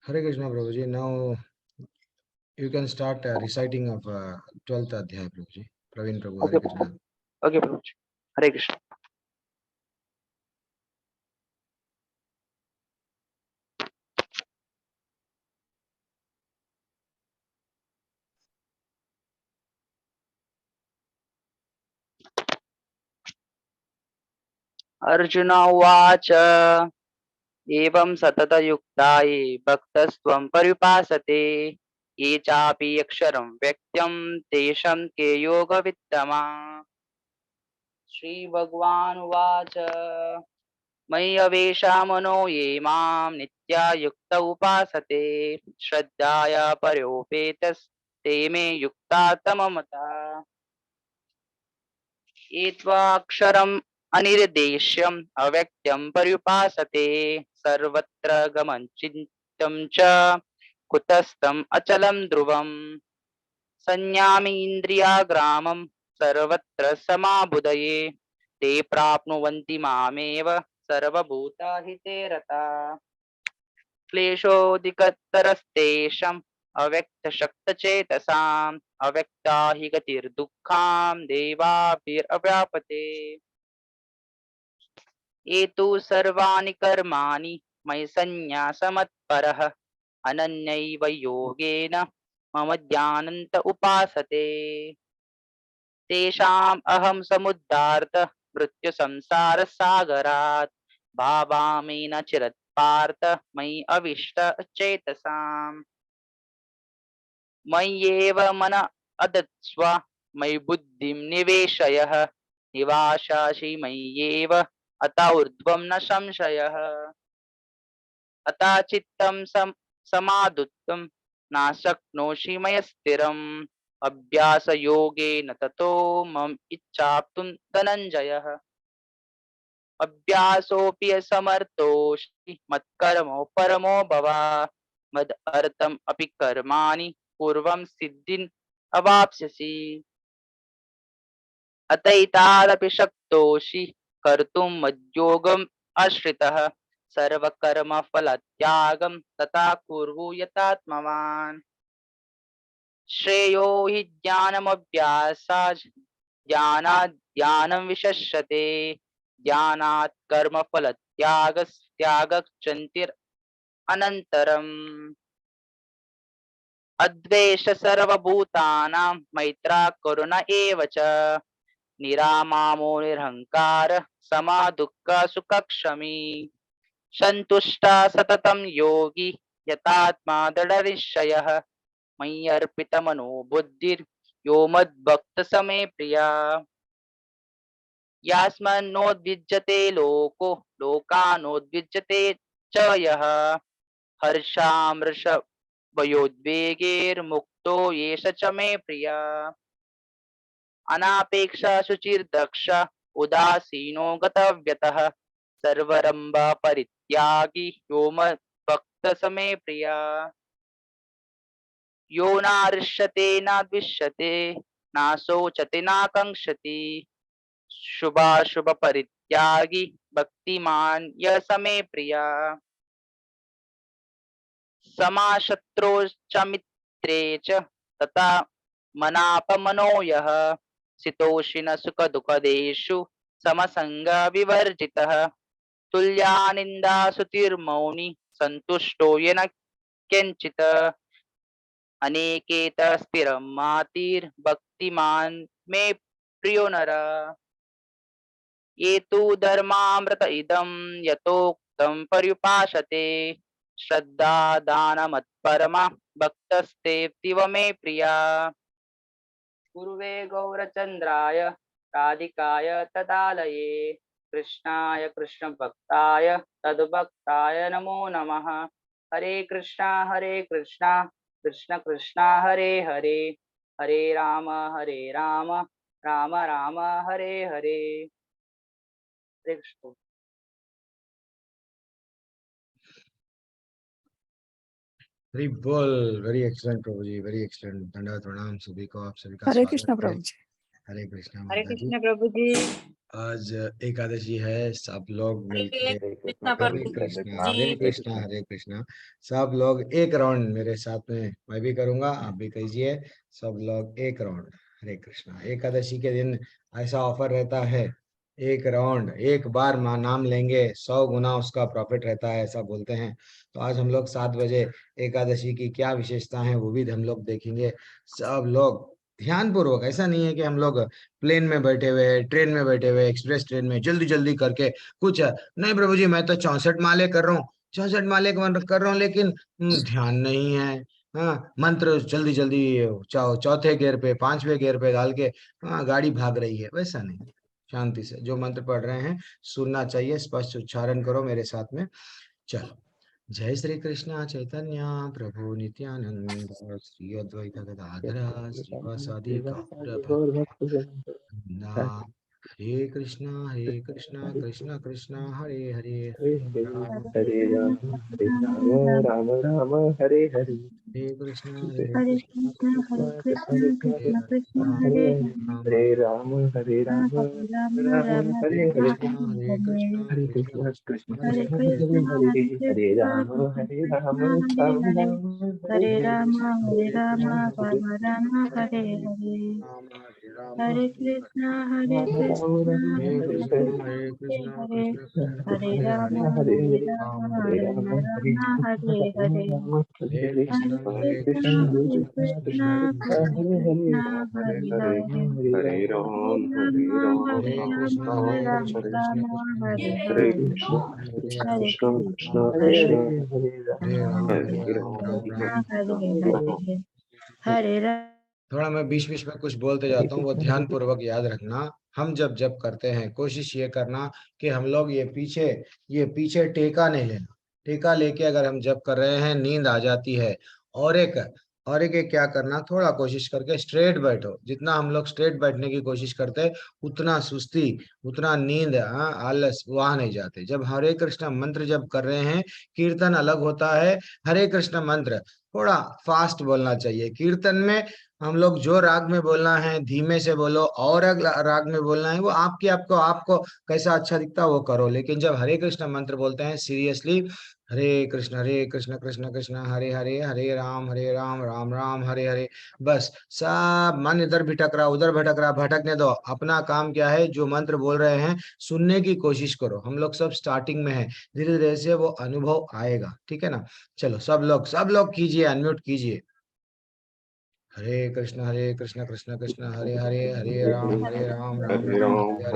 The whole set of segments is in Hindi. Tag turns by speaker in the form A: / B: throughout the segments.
A: Hare Krishna, Prabhuji. Now you can start reciting of 12th Adhyay, Prabhuji. Praveen Prabhu,
B: Okay,
A: Hare Krishna.
B: okay, Prabhu. Hare Krishna. Arjun उवाच एवं सततयुक्ता ये भक्तस्त्वं पर्युपासते ये चापि अक्षरं व्यक्तं तेषां के योगवित्तमा। श्रीभगवानुवाच मयि अवेशा मनो ये मां नित्या युक्त उपासते श्रद्धाया पर्योपेतस्ते मे युक्ता तममता। ये त्वाक्षरम् अनिर्देश्यम् अव्यक्तं पर्युपासते सर्वत्र गमचिन्त्यं च कुतस्थम् अचलं ध्रुवम् संयामि इन्द्रियाग्रामं सर्वत्र समाबुधये ते प्राप्नुवन्ति मामेव सर्वभूताहिते रता। क्लेशोऽधिकतरस्तेषाम् अव्यक्तशक्तचेतसाम् अव्यक्ता हि गतिर्दुःखां देवाभिरव्यापते। ये तु सर्वाणि कर्माणि मयि सन्न्यासमत्परः अनन्यैव योगेन मम ध्यानन्त उपासते तेषाम् अहं समुद्धार्त मृत्युसंसारसागरात् भावामि न चिरत्पार्थ मयि अविष्टचेतसाम्। मय्येव मन अदत्स्व मयि बुद्धिं निवेशयः निवासासि मय्येव अत ऊर्ध्वं न संशयः। अतः चित्तं समाधुत्वं न शक्नोषि मयि स्थिरम् अभ्यासयोगेन ततो मम इच्छाप्तुं धनञ्जयः। अभ्यासोऽपि असमर्थोऽसि मत्कर्मो परमो भव मद अर्थम् अपि कर्माणि पूर्वं सिद्धिं अवाप्स्यसि। अतएतादपि शक्तोषि कर्तुं मद्योगम् आश्रितः सर्वकर्मफलत्यागं तथा कुरु यथात्मवान्। श्रेयो हि ज्ञानमभ्यासात् ज्ञानात् ज्ञानं विशस्यते ज्ञानात् कर्मफलत्यागस्त्यागश्चिन्तिरनन्तरम्। अद्वेष सर्वभूतानां मैत्रा करुण एव च निरामामो निरहङ्कार समा दुःख सुखक्षमी सन्तुष्टा सततं योगी यतात्मा दृढनिश्चयः मयि अर्पितमनो बुद्धिर्यो मद्भक्तः मे प्रिया। यस्मान्नोद्विज्यते लोको लोकानोद्विज्यते च यः हर्षामर्षभयोद्वेगैर्मुक्तो येष च मे प्रिया। अनापेक्षा शुचिर्दक्ष उदासीनो गतव्यतः सर्वरंभ परित्यागी यो मद्भक्तः स मे प्रिया। यो नार्ष्यते न द्विष्यते न शोचते न काङ्क्षति शुभाशुभ परित्यागी भक्तिमान् यः स मे प्रिया। समाशत्रो च मित्रे च तथा मनापमनो यः शीतोष्ण सुखदुःखदेषु समसंगविवर्जितः तुल्या निन्दास्तुतिर्मौनी सन्तुष्टो येन किंचित् अनेकेतः स्थिरं मातिर्भक्तिमान् मे प्रियो नरः। ये तु धर्मामृत इदं यथोक्तं पर्युपासते श्रद्धा दानमत्परमा भक्तस्तेऽतीव मे प्रिया। पूर्वे गौरचन्द्राय राधिकाय तदालये कृष्णाय कृष्णभक्ताय तद्भक्ताय नमो नमः। हरे कृष्णा कृष्ण कृष्णा हरे हरे हरे राम राम राम हरे हरे। हरे Krishna.
A: Very well, very excellent, Prabhuji. Very excellent. Dandavat pranam, सभी को आप सभी का
C: हरे
A: स्वागत
C: कृष्ण
A: है।
C: प्रभु जी।
A: हरे कृष्णा
C: हरे
A: माता जी।
C: कृष्ण प्रभु जी।
A: आज एकादशी है, सब लोग मिलके
C: हरे कृष्ण
A: हरे
C: प्रभु
A: कृष्णा
C: जी।
A: हरे कृष्णा हरे कृष्णा। सब लोग एक राउंड मेरे साथ में, मैं भी करूंगा, आप भी कीजिए। सब लोग एक राउंड हरे कृष्णा। एकादशी के दिन ऐसा ऑफर रहता है, एक राउंड एक बार नाम लेंगे 100 गुना उसका प्रॉफिट रहता है, ऐसा बोलते हैं। तो आज हम लोग 7 बजे एकादशी की क्या विशेषता है वो भी हम लोग देखेंगे। सब लोग ध्यान पूर्वक, ऐसा नहीं है कि हम लोग प्लेन में बैठे हुए, ट्रेन में बैठे हुए, एक्सप्रेस ट्रेन में जल्दी जल्दी करके कुछ नहीं प्रभु जी, मैं तो 64 माले कर रहा हूँ, 64 माले कर रहा हूँ, लेकिन ध्यान नहीं है। हाँ, मंत्र जल्दी जल्दी चौथे गियर पे, पांचवे गियर पे डाल के हाँ गाड़ी भाग रही है, वैसा नहीं। शांति से जो मंत्र पढ़ रहे हैं सुनना चाहिए, स्पष्ट उच्चारण करो मेरे साथ में। चलो, जय श्री कृष्ण चैतन्य प्रभु नित्यानंद श्री अद्वैत गदाधर श्रीवासादि गौर भक्तवृंद। हरे कृष्णा कृष्ण कृष्ण हरे हरे हरे राम
D: हरे राम राम राम हरे हरे।
A: हरे कृष्णा
C: हरे
A: कृष्ण
C: कृष्ण
D: कृष्ण कृष्ण
A: हरे
C: कृष्ण
A: हरे
C: कृष्ण
A: राम
C: हरे
A: राम
D: हरे राम हरे राम
C: हरे राम
D: राम
C: राम
D: हरे
A: हरे
D: हरे।
A: कृष्णा
D: हरे
A: कृष्ण
D: कृष्ण
A: कृष्ण
D: कृष्ण
A: हरे
C: हरे
D: कृष्ण
A: हरे
D: हरे
C: कृष्ण
D: हरे।
C: हरे
D: हरे
C: कृष्ण
D: राम
C: कृष्ण
D: हरे राम
C: कृष्ण हरे
D: राम
C: हरे
D: राम हरे
C: हरे
D: हरे।
C: राम
D: हरे
C: राम राम हरे हरे हरे कृष्ण
D: हरे हरे।
C: हरे हरे
A: हरे
C: राम
A: हरे
D: हरे राम हरे
C: राम हरे
D: राम
C: हरे
D: राम हरे
A: हरे
D: हरे।
A: कृष्णा
D: हरे कृष्ण हरे कृष्ण कृष्ण हरे हरे।
C: हरे
D: हरे
C: हरे
D: हरे। हरे राम हरे राम
A: हरे
D: राम
A: कृष्णा
D: राम हरे
A: कृष्ण
D: हरे।
A: कृष्ण हरे
D: हरे
A: हरे
D: कृष्ण
A: हरे
D: कृष्ण
A: राम
D: कृष्ण
A: राम
D: कृष्ण
A: हरे
D: हरे
A: हरे
D: हरे। हरे राम
A: हरे
D: हरे
A: राम
D: राम
A: राम राम।
D: हरे कृष्ण हरे राम।
C: हरे राम
A: थोड़ा मैं बीच बीच में कुछ बोलते
D: हरे
A: जाता हूँ, वो
D: कृष्ण
A: ध्यान पूर्वक याद रखना। हम जब जब करते हैं कोशिश ये करना कि हम लोग ये पीछे टेका नहीं लेना। टेका लेके अगर हम जब कर रहे हैं नींद आ जाती है। और एक एक क्या करना, थोड़ा कोशिश करके स्ट्रेट बैठो। जितना हम लोग स्ट्रेट बैठने की कोशिश करते हैं उतना सुस्ती, उतना नींद, आलस वहां नहीं जाते। जब हरे कृष्ण मंत्र जब कर रहे हैं, कीर्तन अलग होता है। हरे कृष्ण मंत्र थोड़ा फास्ट बोलना चाहिए। कीर्तन में हम लोग जो राग में बोलना है धीमे से बोलो, और राग में बोलना है वो आपको आपको कैसा अच्छा दिखता है वो करो। लेकिन जब हरे कृष्ण मंत्र बोलते हैं सीरियसली, हरे कृष्ण कृष्ण कृष्ण हरे हरे, हरे राम राम राम हरे हरे। बस सब मन इधर भटक रहा उधर भटक रहा, भटकने दो। अपना काम क्या है, जो मंत्र बोल रहे हैं सुनने की कोशिश करो। हम लोग सब स्टार्टिंग में है, धीरे धीरे से वो अनुभव आएगा, ठीक है ना। चलो सब लोग कीजिए, अनम्यूट कीजिए। हरे कृष्ण कृष्ण कृष्ण हरे हरे, हरे राम राम
D: हरे
A: राम
D: राम
A: हरे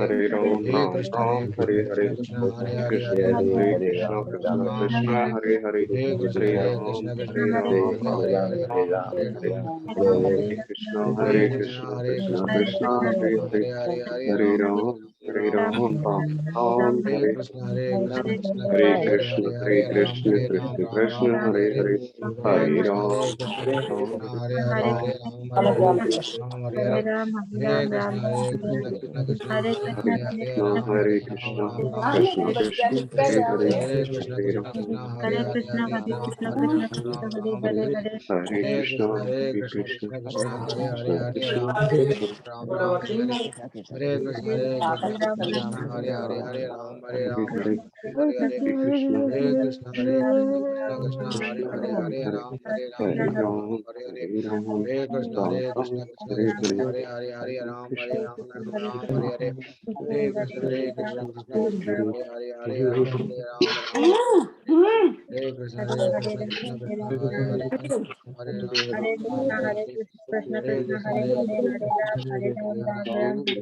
A: हरे।
D: हरे राम
A: हरे
D: राम
A: कृष्ण
D: राम हरे हरे।
A: कृष्ण हरे
D: हरे
A: हरे,
D: कृष्ण
A: हरे
D: हरे
A: राम
D: कृष्ण
A: राम
D: कृष्ण
A: राम
D: कृष्ण
A: हरे हरे।
D: हरे हरे।
A: हरे कृष्ण
D: हरे राम
A: कृष्ण
D: हरे राम
A: हरे
D: राम
A: हरे
D: राम
A: राम
D: हरे
A: हरे
D: हरे।
A: राम
D: हरे कृष्ण
A: हरे
D: कृष्ण
A: कृष्ण
D: कृष्ण हरे हरे।
A: हरे हरे,
D: हरे हरे राम राम
A: हरे
D: हरे
A: कृष्ण
D: कृष्ण। हरे
A: कृष्ण
D: कृष्ण
A: राम
D: कृष्ण
A: राम
D: कृष्ण
A: राम हरे
D: हरे
A: हरे।
D: हरे।
A: हरे
D: हरे
A: कृष्ण
D: राम
A: कृष्ण
D: राम
A: हरे
D: राम
A: राम
D: हरे हरे।
A: राम हरे
C: हरे
A: हरे।
C: राम
A: हरे कृष्ण कृष्ण
C: हरे
A: हरे
C: कृष्ण
A: हरे,
D: हरे
A: राम
D: कृष्ण
A: राम राम
D: कृष्ण
A: हरे
D: कृष्ण
A: हरे।
D: हरे हरे।
A: हरे कृष्ण
D: हरे
A: कृष्ण
C: हरे
A: हरे
C: कृष्ण
A: राम राम
C: हरे
A: राम
C: हरे
A: हरे।
C: हरे
D: हरे
A: हरे
D: कृष्ण
A: कृष्ण
D: कृष्ण
A: कृष्ण हरे
D: कृष्ण
A: हरे,
D: कृष्ण
A: राम राम हरे हरे। हरे कृष्ण कृष्ण
D: हरे
A: राम
D: हरे।
A: हरे हरे।
D: हरे कृष्ण
A: हरे कृष्ण कृष्ण हरे
D: हरे
A: राम
D: हरे राम
A: हरे हरे।
D: हरे राम
A: हरे
D: राम राम
A: कृष्ण
D: हरे
A: कृष्ण
D: हरे।
A: हरे राम
D: कृष्ण
A: राम
D: कृष्ण
A: हरे हरे। हरे कृष्ण कृष्ण
D: हरे
A: हरे राम हरे कृष्ण कृष्ण हरे
C: कृष्ण हरे हरे हरे राम राम हरे हरे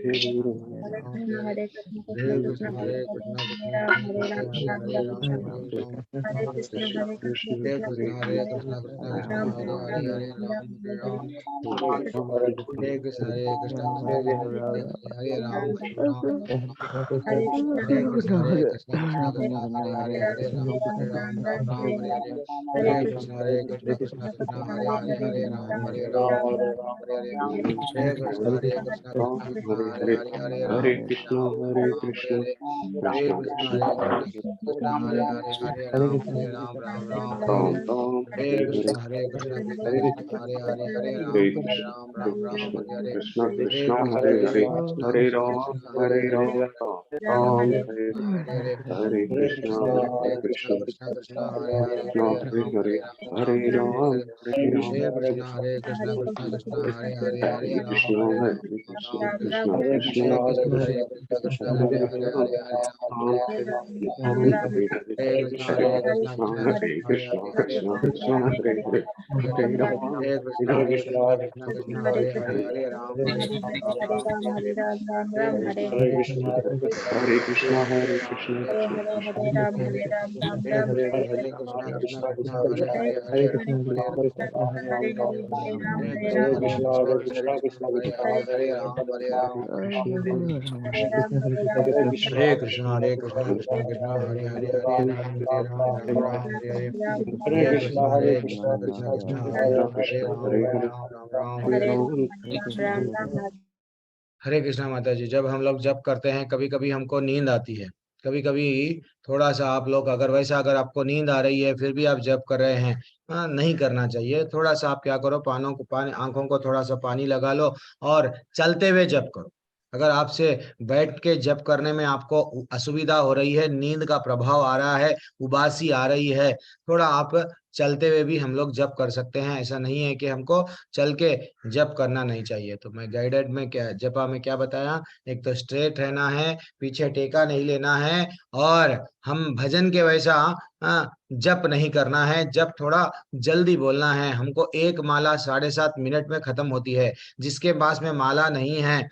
A: हरे
C: कृष्ण
A: कृष्ण
C: हरे राम
A: राम
C: हरे कृष्ण
A: हरे कृष्ण कृष्ण हरे राम हरे कृष्ण हरे राम हरे कृष्ण कृष्ण हरे राम राम राम हरे हरे। हरे कृष्ण कृष्ण हरे हरे हरे राम हरे Ram Hare Hare Hare Krishna Krishna Krishna Hare Hare Hare
D: Hare
A: Ram
D: Krishna,
A: Ram
D: Hare
A: Ram हरे
D: Krishna,
A: Hare Hare
D: Krishna
A: Krishna
D: Krishna, Hare
A: Krishna Hare Hare Hare Ram Ram Ram हरे
D: Ram
A: हरे
D: Ram,
A: हरे
D: Hare
A: Krishna
D: Hare,
A: Krishna Krishna Hare Hare Hare
D: Hare
A: Ram
D: Krishna,
A: Ram
D: Krishna
A: Hare Hare
D: Krishna,
A: हरे
D: Krishna
A: Krishna
D: Hare Hare, Hare
A: Krishna
D: Ram,
A: हरे
D: Hare
A: हरे
D: Ram, Ram Hare
A: Hare Hare
D: Hare Krishna, Hare Krishna,
A: Krishna Hare Hare
D: Krishna Hare Hare, Hare
A: हरे
D: Ram, Hare Ram,
A: Krishna Krishna Hare Hare Hare
D: Hare
A: Ram
D: Krishna,
A: हरे
D: Hare
A: Ram
D: Krishna, Krishna Krishna,
A: हरे
D: Krishna
A: कृष्ण
D: Hare
A: हरे
D: Hare,
A: Hare Hare
D: Ram Hare Hare,
A: हरे
D: Krishna
A: Krishna
D: Hare Krishna, Krishna Krishna Hare Hare, Hare Ram, Hare
A: Krishna Hare Hare Hare Ram
D: Hare Krishna, Hare Krishna, Hare Krishna, Krishna Krishna,
A: Krishna
D: Hare
A: Krishna
D: Hare,
A: Krishna Hare Hare Hare Krishna Krishna Krishna Hare Hare Hare Ram हरे कृष्ण कृष्ण कृष्ण हरे हरे हरे राम हरे हरे हरे कृष्ण कृष्ण हरे
D: Krishna
A: हरे
D: Krishna, Hare Hare,
A: Ram
D: Hare Ram,
A: हरे कृष्णा माता जी। जब हम लोग जप करते हैं कभी कभी हमको नींद आती है, कभी कभी थोड़ा सा आप लोग अगर आपको नींद आ रही है फिर भी आप जप कर रहे हैं, नहीं करना चाहिए। थोड़ा सा आप क्या करो, पानों को पानी आंखों को थोड़ा सा पानी लगा लो और चलते हुए जप करो। अगर आपसे बैठ के जप करने में आपको असुविधा हो रही है, नींद का प्रभाव आ रहा है, उबासी आ रही है, थोड़ा आप चलते हुए भी हम लोग जप कर सकते हैं। ऐसा नहीं है कि हमको चल के जप करना नहीं चाहिए। तो मैं गाइडेड में क्या जपा में क्या बताया, एक तो स्ट्रेट रहना है, पीछे टेका नहीं लेना है, और हम भजन के वैसा जप नहीं करना है। जप थोड़ा जल्दी बोलना है। हमको एक माला 7.5 मिनट में खत्म होती है। जिसके पास में माला नहीं है,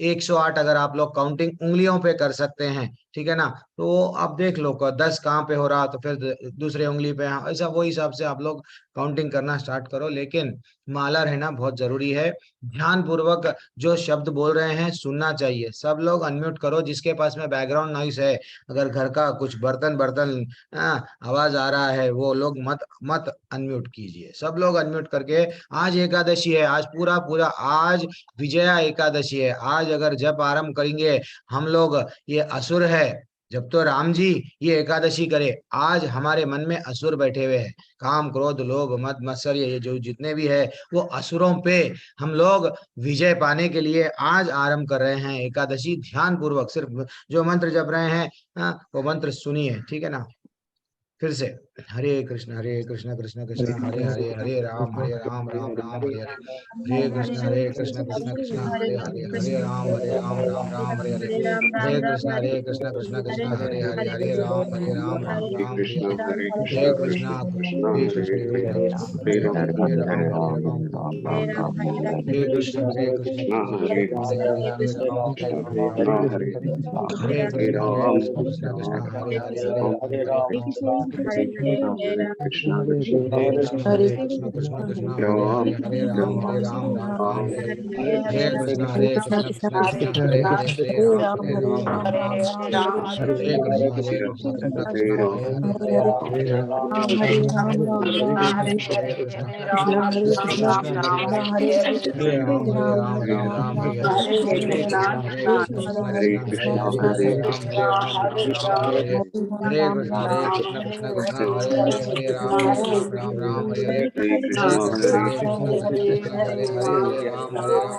A: 108 अगर आप लोग काउंटिंग उंगलियों पे कर सकते हैं, ठीक है ना, तो आप देख लो 10 कहाँ पे हो रहा तो फिर दूसरे उंगली पे, ऐसा वो हिसाब से आप लोग काउंटिंग करना स्टार्ट करो। लेकिन माला रहना बहुत जरूरी है। ध्यान पूर्वक जो शब्द बोल रहे हैं सुनना चाहिए। सब लोग अनम्यूट करो जिसके पास में बैकग्राउंड नॉइस है। अगर घर का कुछ बर्तन बर्तन आवाज आ रहा है, वो लोग मत मत अनम्यूट कीजिए। सब लोग अनम्यूट करके, आज एकादशी है, आज पूरा पूरा आज विजया एकादशी है। आज अगर जप आरंभ करेंगे हम लोग, ये असुर है, जब तो राम जी ये एकादशी करे, आज हमारे मन में असुर बैठे हुए हैं, काम क्रोध लोभ मद मत्सर्य, ये जो जितने भी है वो असुरों पे हम लोग विजय पाने के लिए आज आरंभ कर रहे हैं एकादशी। ध्यान पूर्वक सिर्फ जो मंत्र जप रहे हैं, वो मंत्र सुनिए, ठीक है ना। फिर से, हरे कृष्ण कृष्ण कृष्ण हरे हरे, हरे राम राम हरे हरे, हरे कृष्ण कृष्ण हरे हरे राम हरे हरे, कृष्ण कृष्ण हरे
D: Hare
A: राम हरे
D: Krishna,
A: हरे,
D: Hare
A: हरे
D: Krishna,
A: Krishna
D: Krishna Hare
A: Krishna
D: Hare, Hare
A: Krishna
D: Ram,
A: हरे
D: Hare
A: राम
D: Ram,
A: हरे Krishna
D: Krishna Hare Ram,
A: Ram
D: Krishna Hare Hare,
A: हरे
D: Hare
A: Krishna
D: Ram,
A: Krishna
D: Ram
A: हरे
D: Ram Hare Hare, Hare Krishna, Hare Krishna, Krishna Krishna Hare Hare,
A: Krishna
D: Hare Ram,
A: हरे
D: Hare Ram,
A: राम
D: Ram
A: हरे
D: Hare
A: हरे,
D: Hare,
A: हरे
D: Krishna
A: कृष्ण
D: Krishna, Krishna
A: हरे कृष्ण
D: Hare
A: कृष्ण
D: Ram,
A: हरे
D: Ram
A: हरे Krishna
D: Hare Krishna, Hare Krishna,
A: हरे कृष्ण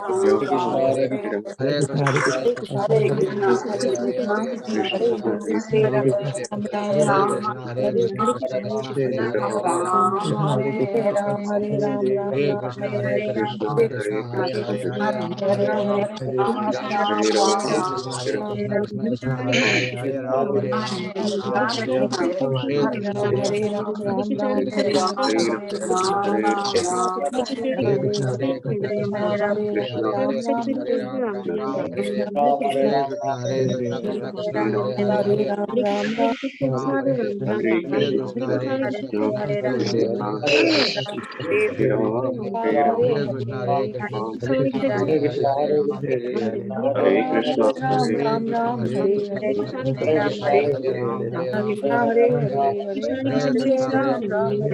A: हरे
D: Hare Krishna, Hare Krishna, Hare Ram, Hare Ram,
A: हरे कृष्ण
D: Krishna Hare Krishna,
A: हरे
D: Hare
A: हरे
D: Ram,
A: Krishna
D: Krishna
A: Krishna
D: Hare
A: हरे
D: Krishna,
A: हरे
D: Hare Ram, Hare Ram,
A: Krishna हरे Krishna
D: Hare Ram, Hare Ram, Krishna Hare Ram, Hare Krishna, Hare Krishna, Krishna Krishna Hare Ram, Hare Ram, Ram Hare Krishna, Hare Krishna, Krishna Krishna Hare Hare,
C: Hare
A: Hare
C: Hare
A: Krishna
C: Ram
A: हरे
C: राम
A: कृष्णा
C: हरे
A: कृष्णा
C: कृष्णा
A: हरे
C: हरे
A: हरे हरे राम राम राम हरे हरे
C: हरे
A: हरे
C: राम
A: कृष्णा
C: हरे
A: हरे
C: राम
A: कृष्णा
C: राम
A: कृष्णा
C: राम
A: कृष्णा
C: हरे
A: हरे हरे हरे
C: हरे
A: राम
C: कृष्ण हरे
A: राम
C: कृष्ण
A: राम हरे हरे
C: हरे
A: हरे
C: हरे
A: कृष्णा कृष्णा कृष्णा
C: राम
A: राम
C: राम
A: हरे हरे
C: हरे
A: राम
C: कृष्णा
A: राम
C: हरे
A: राम
C: कृष्णा
A: हरे
C: कृष्णा
A: हरे
C: कृष्णा हरे हरे राम हरे
A: हरे
C: राम
A: कृष्णा कृष्णा
C: हरे
A: कृष्णा
C: हरे
A: हरे हरे
C: कृष्णा
A: हरे
C: हरे
A: राम हरे
C: कृष्णा
A: राम
C: कृष्णा
A: राम
C: हरे
A: राम हरे
C: हरे
A: हरे
C: हरे राम
A: कृष्णा
C: हरे राम
A: कृष्णा कृष्णा हरे हरे राम हरे राम राम राम हरे हरे
C: हरे हरे
A: हरे
C: हरे
A: कृष्णा
C: राम हरे राम
A: कृष्णा हरे हरे हरे राम हरे
C: कृष्णा
A: राम
C: हरे राम
A: राम हरे हरे हरे कृष्णा
C: हरे
A: कृष्णा
C: कृष्णा हरे
A: हरे
C: राम
A: हरे
C: राम
A: हरे
C: हरे
A: राम हरे
C: हरे
A: राम
C: हरे
A: राम
C: कृष्णा
A: राम
C: हरे
A: हरे हरे
C: कृष्णा
A: हरे कृष्णा
C: राम
A: कृष्णा
C: हरे
A: हरे
C: राम
A: हरे
C: राम
A: हरे
C: राम
A: हरे
C: हरे
A: राम
C: हरे
A: राम
C: हरे
A: राम
C: कृष्णा
A: हरे
C: हरे कृष्णा
A: हरे
C: कृष्णा
A: कृष्णा
C: हरे
A: कृष्णा
C: राम
A: हरे हरे
C: हरे
A: हरे
C: राम
A: राम
C: राम
A: हरे
C: राम
A: राम
C: हरे
A: राम राम हरे हरे
C: कृष्णा
A: हरे
C: हरे
A: कृष्णा
C: कृष्णा कृष्णा कृष्णा
A: कृष्णा हरे हरे
C: हरे
A: हरे
C: राम हरे
A: राम
C: कृष्णा
A: राम राम हरे हरे
C: हरे कृष्णा हरे कृष्णा
A: कृष्णा
C: कृष्णा
A: कृष्णा
C: कृष्णा
A: हरे
C: हरे
A: हरे
C: हरे
A: हरे
C: राम
A: राम राम
C: राम
A: हरे हरे
C: राम हरे
A: हरे
C: हरे हरे कृष्णा
A: कृष्णा
C: हरे
A: कृष्णा
C: कृष्णा
A: हरे
C: कृष्णा
A: हरे
C: कृष्णा
A: हरे
C: हरे हरे
A: राम
C: राम
A: हरे
C: हरे
A: हरे
C: राम राम
A: हरे
C: राम
A: कृष्णा
C: हरे हरे
A: कृष्णा हरे हरे हरे राम हरे हरे
C: हरे
A: हरे
C: राम
A: कृष्णा
C: राम राम
A: कृष्णा
C: हरे
A: हरे हरे राम हरे हरे हरे कृष्णा कृष्णा हरे हरे हरे कृष्णा कृष्णा
C: हरे
A: हरे
C: राम
A: हरे
C: राम राम
A: राम
C: हरे हरे
A: हरे हरे हरे कृष्णा कृष्णा
C: हरे राम राम राम
A: हरे
C: हरे
A: हरे
C: हरे
A: हरे
C: कृष्णा
A: कृष्णा
C: हरे कृष्णा कृष्णा कृष्णा
A: कृष्णा
C: हरे
A: हरे
C: हरे राम
A: राम हरे हरे
C: हरे
A: हरे
C: हरे हरे कृष्णा हरे
A: कृष्णा
C: कृष्णा
A: हरे
C: कृष्णा कृष्णा हरे हरे
A: राम राम हरे हरे
C: हरे राम
A: हरे
C: राम
A: कृष्णा
C: राम हरे हरे
A: कृष्णा हरे
C: राम हरे Ram Ram Hare
A: Hare
C: Hare
A: Krishna Hare Hare
D: Hare Krishna, Hare Ram, Hare Ram,
A: हरे राम हरे राम
C: हरे
A: राम
C: राम
A: हरे
C: हरे
A: हरे
C: राम
A: हरे कृष्णा हरे राम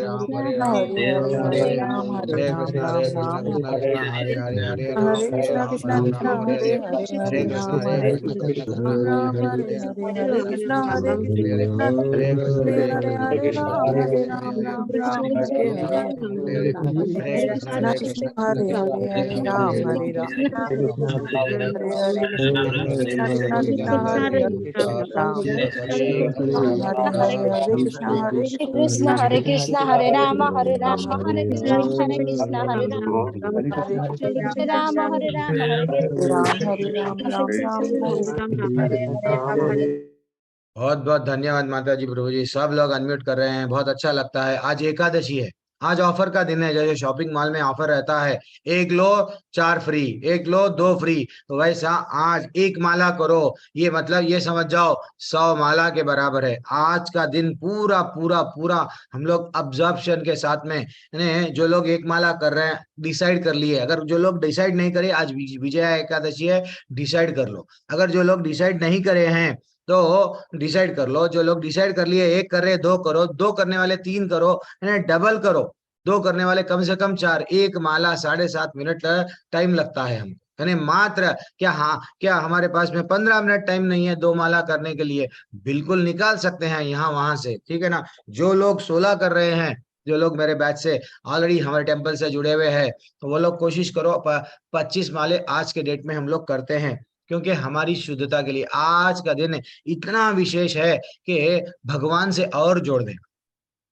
A: हरे राम
C: हरे हरे
A: राम
C: हरे
A: हरे
C: राम हरे
A: हरे
C: राम राम राम हरे
A: कृष्णा हरे
C: हरे
A: राम
C: कृष्णा कृष्णा कृष्णा
A: राम
C: हरे
A: हरे
C: हरे
A: हरे
C: हरे राम
A: कृष्णा
C: हरे
A: कृष्णा
C: राम राम
A: हरे
C: हरे
A: हरे
C: हरे हरे कृष्णा
A: हरे
C: कृष्णा
A: हरे
C: हरे
A: कृष्णा
C: हरे हरे राम हरे राम राम राम हरे हरे
A: हरे
C: हरे कृष्णा कृष्णा हरे हरे हरे राम हरे राम हरे हरे कृष्णा कृष्णा कृष्णा हरे हरे राम राम हरे हरे हरे कृष्णा हरे
D: Hare Krishna, Hare Rama, Hare Rama, Hare Krishna, Hare
C: हरे
D: Krishna, Hare Rama,
C: हरे Krishna
D: Hare Rama, Hare Rama, Hare
C: हरे राम राम राम हरे
A: बहुत बहुत धन्यवाद माता जी प्रभु जी। सब लोग अनम्यूट कर रहे हैं, बहुत अच्छा लगता है। आज एकादशी है, आज ऑफर का दिन है। जैसे शॉपिंग मॉल में ऑफर रहता है, एक लो चार फ्री, एक लो दो फ्री, तो वैसा आज एक माला करो, ये मतलब ये समझ जाओ 100 माला के बराबर है। आज का दिन पूरा पूरा पूरा हम लोग ऑब्जर्वेशन के साथ में, यानी जो लोग एक माला कर रहे हैं डिसाइड कर लिए। अगर जो लोग डिसाइड नहीं करे, आज विजया एकादशी है, डिसाइड कर लो। अगर जो लोग डिसाइड नहीं करे हैं तो डिसाइड कर लो। जो लोग डिसाइड कर लिए, एक कर रहे दो करो, दो करने वाले तीन करो, डबल करो। दो करने वाले कम से कम चार। एक माला 7.5 मिनट टाइम लगता है हमको, यानी मात्र क्या, हाँ क्या हमारे पास में 15 मिनट टाइम नहीं है दो माला करने के लिए? बिल्कुल निकाल सकते हैं यहाँ वहां से, ठीक है ना। जो लोग 16 कर रहे हैं, जो लोग मेरे बैच से ऑलरेडी हमारे टेम्पल से जुड़े हुए हैं, तो वो लोग कोशिश करो 25 माले आज के डेट में हम लोग करते हैं, क्योंकि हमारी शुद्धता के लिए आज का दिन इतना विशेष है कि भगवान से और जोड़ देगा,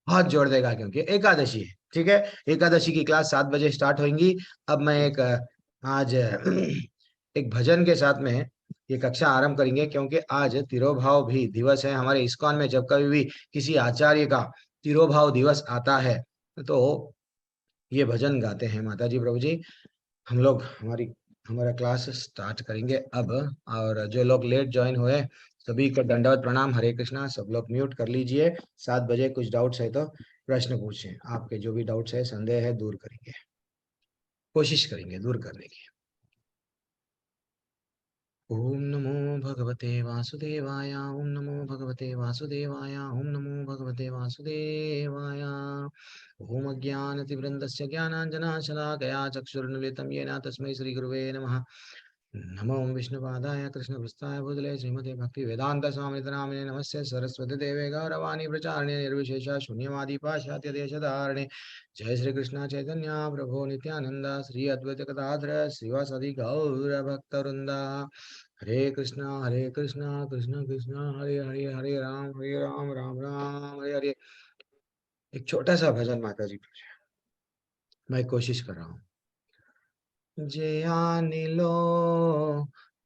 A: बहुत जोड़ देगा, क्योंकि एकादशी है। ठीक है, एकादशी की क्लास 7 बजे स्टार्ट होंगी। अब मैं एक आज एक भजन के साथ में ये कक्षा आरंभ करेंगे, क्योंकि आज तिरोभाव भी दिवस है हमारे इस्कॉन में। जब कभी भी किसी आचार्य का तिरोभाव दिवस आता है, तो ये भजन गाते हैं माता जी प्रभु जी। हम लोग हमारा क्लास स्टार्ट करेंगे अब। और जो लोग लेट ज्वाइन हुए, सभी को दंडवत प्रणाम, हरे कृष्णा। सब लोग म्यूट कर लीजिए। 7 बजे कुछ डाउट्स है तो प्रश्न पूछें, आपके जो भी डाउट्स है, संदेह है, दूर करेंगे, कोशिश करेंगे दूर करने की। ओम नमो भगवते वासुदेवाय, ओम नमो भगवते वासुदेवाय, ओम नमो भगवते वासुदेवाय। ओम अज्ञानतिवृन्दस्य ज्ञानाञ्जनशलाकया चक्षुरुन्मिलितं येन तस्मै श्रीगुरुवे नमः। नमो विष्णुपादाय कृष्णप्रस्थाय भूतले श्रीमते भक्ति वेदांत स्वामी नामिने नमस्ते सरस्वती देवे गौरवाणी प्रचारणे निर्विशेष शून्यवादी पाश्चात्य देशधारणे। जय श्री कृष्ण चैतन्य प्रभु नित्यानंद श्री अद्वैत गदाधर श्रीवासादि गौर भक्तवृंदा। हरे कृष्णा कृष्ण कृष्ण हरे हरे, हरे राम राम राम हरे हरे। एक छोटा सा भजन माता जी। मैं कोशिश कर रहा हूँ। जयानिलो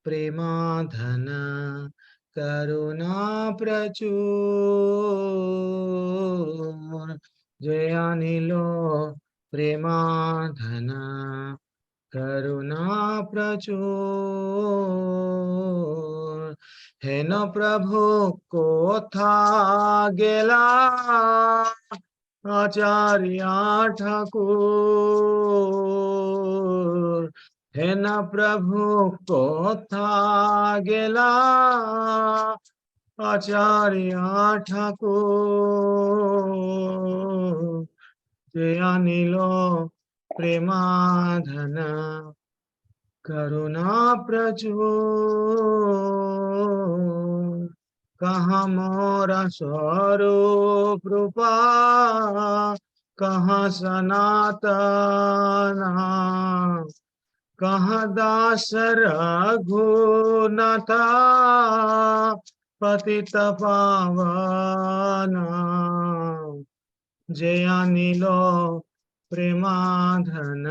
A: प्रेमाधन करुणा प्रचुर, जयानिलो प्रेमाधन करुणा प्रचुर, हे न प्रभु कोथा गेला आचार्य ठाकुर, हे न प्रभु कोथा गेला आचार्य ठाकुर, जयानिलो प्रेमाधन करुणा प्रचुर, कहाँ मोरा स्वरूप रूपा कहाँ सनातना, कहाँ दास रघुनाथा पतित पावना, जयानिलो प्रेमाधन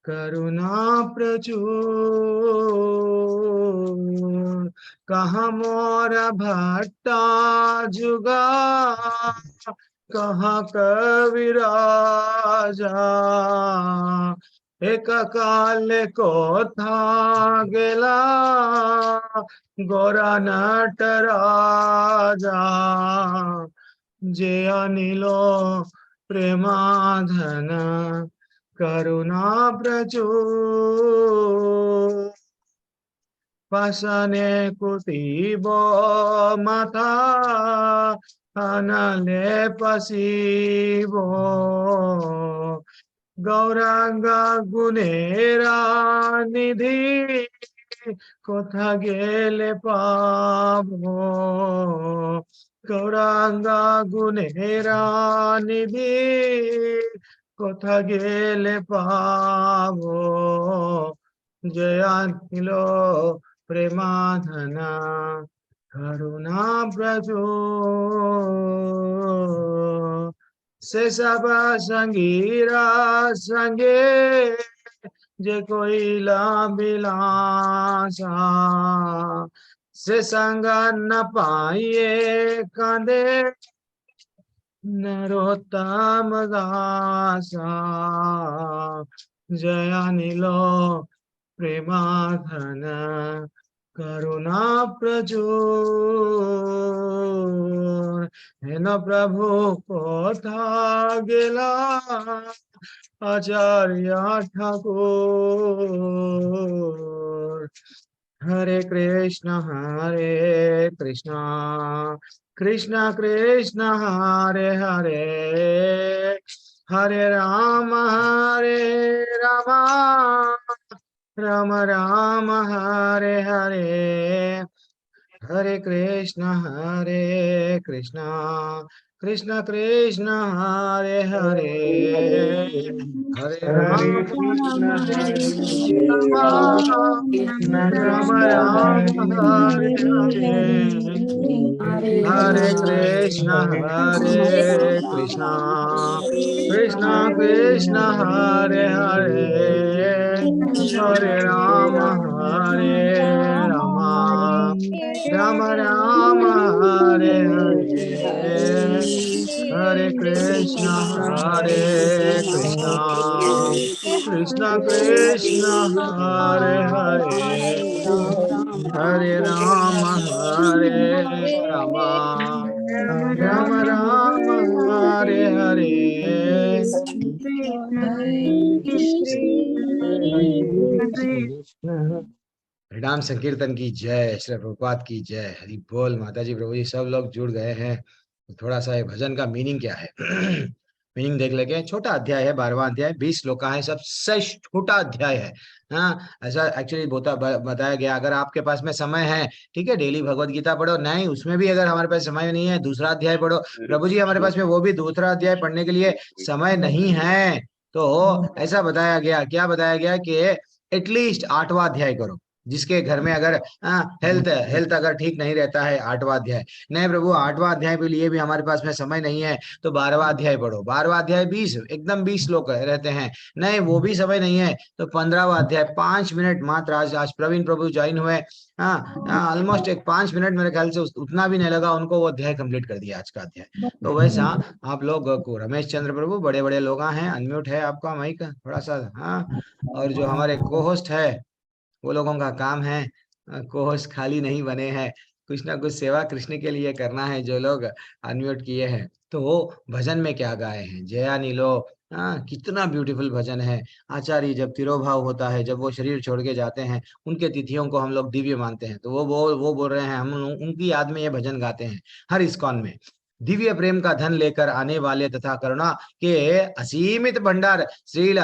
A: करुणा प्रचुर, कहाँ मोरा भट्टा जुगा कहाँ कविराजा, एक काल को था गेला गोरा नटराजा, जयानिलो प्रेमाधन करुणा प्रचुर, पासने कुटिबो माथा अनले पसिबो, गौरांग गुनेरा निधि कोथा गेले पाबो, गौरांग गुनेरा निधि कोथा गेले पाबो, जयानिलो प्रेमाधन करुणा प्रचुर, से सब संगीरा संगे जे कोई बिलासा, से संग न पाइए कांदे नरोत्तम दासा, जयानिलो प्रेमाधन करुणा प्रचुर, हे न प्रभु कोथा गेला आचार्य ठाकुर, हरे कृष्ण कृष्ण कृष्ण हरे हरे, हरे राम राम राम हरे हरे, हरे कृष्ण कृष्ण कृष्ण हरे हरे, हरे राम राम राम हरे हरे, हरे कृष्ण कृष्ण कृष्ण हरे हरे, हरे राम राम राम हरे हरे, हरे कृष्ण कृष्ण कृष्ण हरे हरे, हरे राम राम राम हरे हरे, हरिनाम संकीर्तन की जय, श्री प्रभुपाद की जय, हरि बोल। माता जी प्रभु जी सब लोग जुड़ गए हैं। तो थोड़ा सा ये भजन का मीनिंग क्या है मीनिंग देख लेंगे। छोटा अध्याय है, 12वां अध्याय, 20 श्लोका है, सबसे छोटा अध्याय है। हाँ, ऐसा एक्चुअली बताया गया। अगर आपके पास में समय है, ठीक है, डेली भगवत गीता पढ़ो, नहीं उसमें भी अगर हमारे पास समय नहीं है, दूसरा अध्याय पढ़ो। प्रभु जी हमारे पास में वो भी दूसरा अध्याय पढ़ने के लिए समय नहीं है, तो ऐसा बताया गया, क्या बताया गया कि एटलीस्ट 8वां अध्याय करो। जिसके घर में अगर हेल्थ हेल्थ अगर ठीक नहीं रहता है, 8वां अध्याय। नहीं प्रभु 8वां अध्याय के लिए भी हमारे पास में समय नहीं है, तो 12वां अध्याय पढ़ो। 12वां अध्याय 20 एकदम 20 श्लोक रहते हैं, नहीं वो भी समय नहीं है तो 15वां अध्याय 5 मिनट मात्र। आज प्रवीण प्रभु ज्वाइन हुए, ऑलमोस्ट एक 5 मिनट मेरे ख्याल से उतना भी नहीं लगा उनको, वो अध्याय कंप्लीट कर दिया आज का अध्याय। तो वैसा आप लोग को, रमेश चंद्र प्रभु बड़े बड़े लोग हैं, अनम्यूट है आपका माइक थोड़ा सा। हाँ, और जो हमारे को होस्ट है वो लोगों का काम है, को होस्ट खाली नहीं बने हैं, कुछ ना कुछ सेवा कृष्ण के लिए करना है। जो लोग अनम्यूट किए हैं तो वो भजन में क्या गाए हैं, जया नीलो, कितना ब्यूटीफुल भजन है। आचार्य जब तिरोभाव होता है, जब वो शरीर छोड़ के जाते हैं, उनके तिथियों को हम लोग दिव्य मानते हैं, तो वो बोल रहे हैं हम उनकी याद में ये भजन गाते हैं हर इस्कॉन में। दिव्य प्रेम का धन लेकर आने वाले तथा करुणा के असीमित भंडार श्रील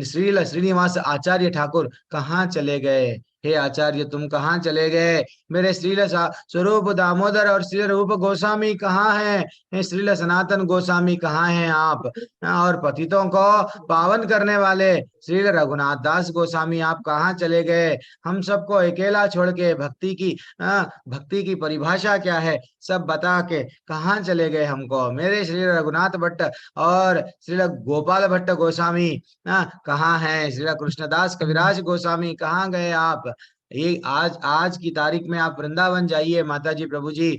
A: श्रील श्रीनिवास आचार्य ठाकुर कहाँ चले गए? हे आचार्य तुम कहाँ चले गए? मेरे श्रील स्वरूप दामोदर और श्री रूप गोस्वामी कहाँ हैं? हे श्रील सनातन गोस्वामी कहाँ हैं आप? और पतितों को पावन करने वाले श्री रघुनाथ दास गोस्वामी आप कहाँ चले गए? हम सबको अकेला छोड़ के भक्ति की परिभाषा क्या है सब बता के कहाँ चले गए हमको? मेरे श्री रघुनाथ भट्ट और श्री गोपाल भट्ट गोस्वामी कहाँ हैं? श्री कृष्णदास कविराज गोस्वामी कहाँ गए आप? ये आज की तारीख में आप वृंदावन जाइए माता जी प्रभु जी,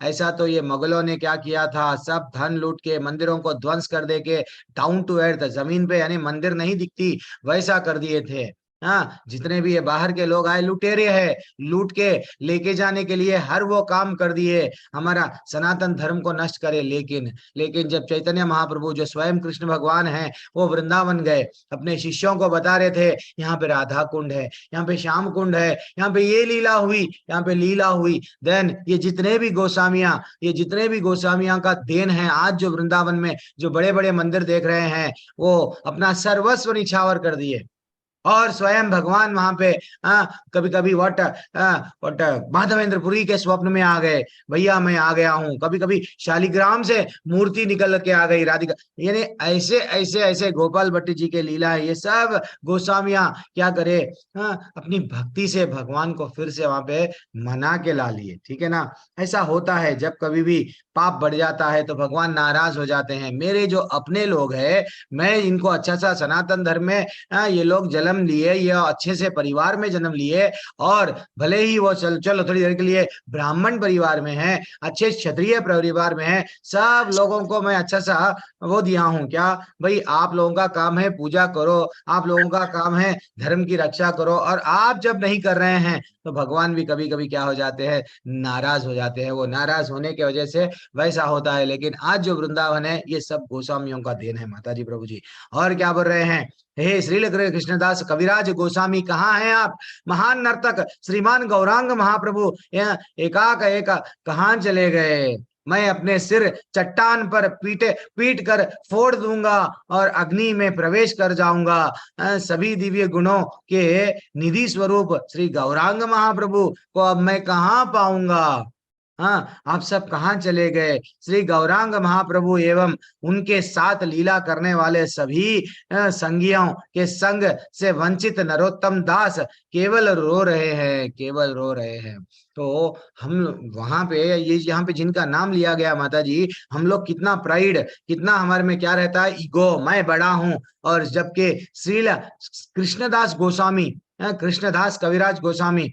A: ऐसा तो ये मुगलों ने क्या किया था, सब धन लूट के मंदिरों को ध्वंस कर दे के डाउन टू अर्थ जमीन पे, यानी मंदिर नहीं दिखती वैसा कर दिए थे। जितने भी ये बाहर के लोग आए लुटेरे हैं, लूट के लेके जाने के लिए हर वो काम कर दिए, हमारा सनातन धर्म को नष्ट करे। लेकिन जब चैतन्य महाप्रभु जो स्वयं कृष्ण भगवान हैं वो वृंदावन गए, अपने शिष्यों को बता रहे थे यहाँ पे राधा कुंड है, यहाँ पे श्याम कुंड है, यहाँ पे ये लीला हुई, यहाँ पे लीला हुई। देन ये जितने भी गोस्वामियां का देन है, आज जो वृंदावन में जो बड़े बड़े मंदिर देख रहे हैं वो अपना सर्वस्व निछावर कर दिए। और स्वयं भगवान वहां पे कभी कभी वट माधवेंद्रपुरी के स्वप्न में आ गए, भैया मैं आ गया हूँ। कभी कभी शालिग्राम से मूर्ति निकल के आ गई राधिका, यानी ऐसे ऐसे ऐसे गोपाल भट्ट जी के लीला है। ये सब गोस्वामियां क्या करे, अपनी भक्ति से भगवान को फिर से वहां पे मना के ला लिए। ठीक है ना, ऐसा होता है जब कभी भी पाप बढ़ जाता है तो भगवान नाराज हो जाते हैं। मेरे जो अपने लोग हैं, मैं इनको अच्छा सा सनातन धर्म में ये लोग जन्म लिए, ये अच्छे से परिवार में जन्म लिए, और भले ही वो चलो थोड़ी देर के लिए ब्राह्मण परिवार में है, अच्छे क्षत्रिय परिवार में है, सब लोगों को मैं अच्छा सा वो दिया हूं क्या भाई, आप लोगों का काम है पूजा करो, आप लोगों का काम है धर्म की रक्षा करो। और आप जब नहीं कर रहे हैं तो भगवान भी कभी कभी क्या हो जाते हैं, नाराज हो जाते हैं। वो नाराज होने की वजह से वैसा होता है। लेकिन आज जो वृंदावन है ये सब गोस्वामियों का देन है माता जी प्रभु जी। और क्या बोल रहे हैं, हे श्रील कृष्णदास कविराज गोस्वामी कहाँ हैं आप? महान नर्तक श्रीमान गौरांग महाप्रभु एकाक एक कहाँ चले गए? मैं अपने सिर चट्टान पर पीट कर फोड़ दूंगा और अग्नि में प्रवेश कर जाऊंगा। सभी दिव्य गुणों के निधि स्वरूप श्री गौरांग महाप्रभु को अब मैं कहाँ पाऊंगा? आप सब कहाँ चले गए? श्री गौरांग महाप्रभु एवं उनके साथ लीला करने वाले सभी संगियों के संग से वंचित नरोत्तम दास केवल रो रहे हैं, केवल रो रहे हैं। तो हम वहां पे ये यहाँ पे जिनका नाम लिया गया माता जी, हम लोग कितना प्राइड, कितना हमारे में क्या रहता है, ईगो, मैं बड़ा हूं। और जबकि श्रील कृष्णदास गोस्वामी, कृष्णदास कविराज गोस्वामी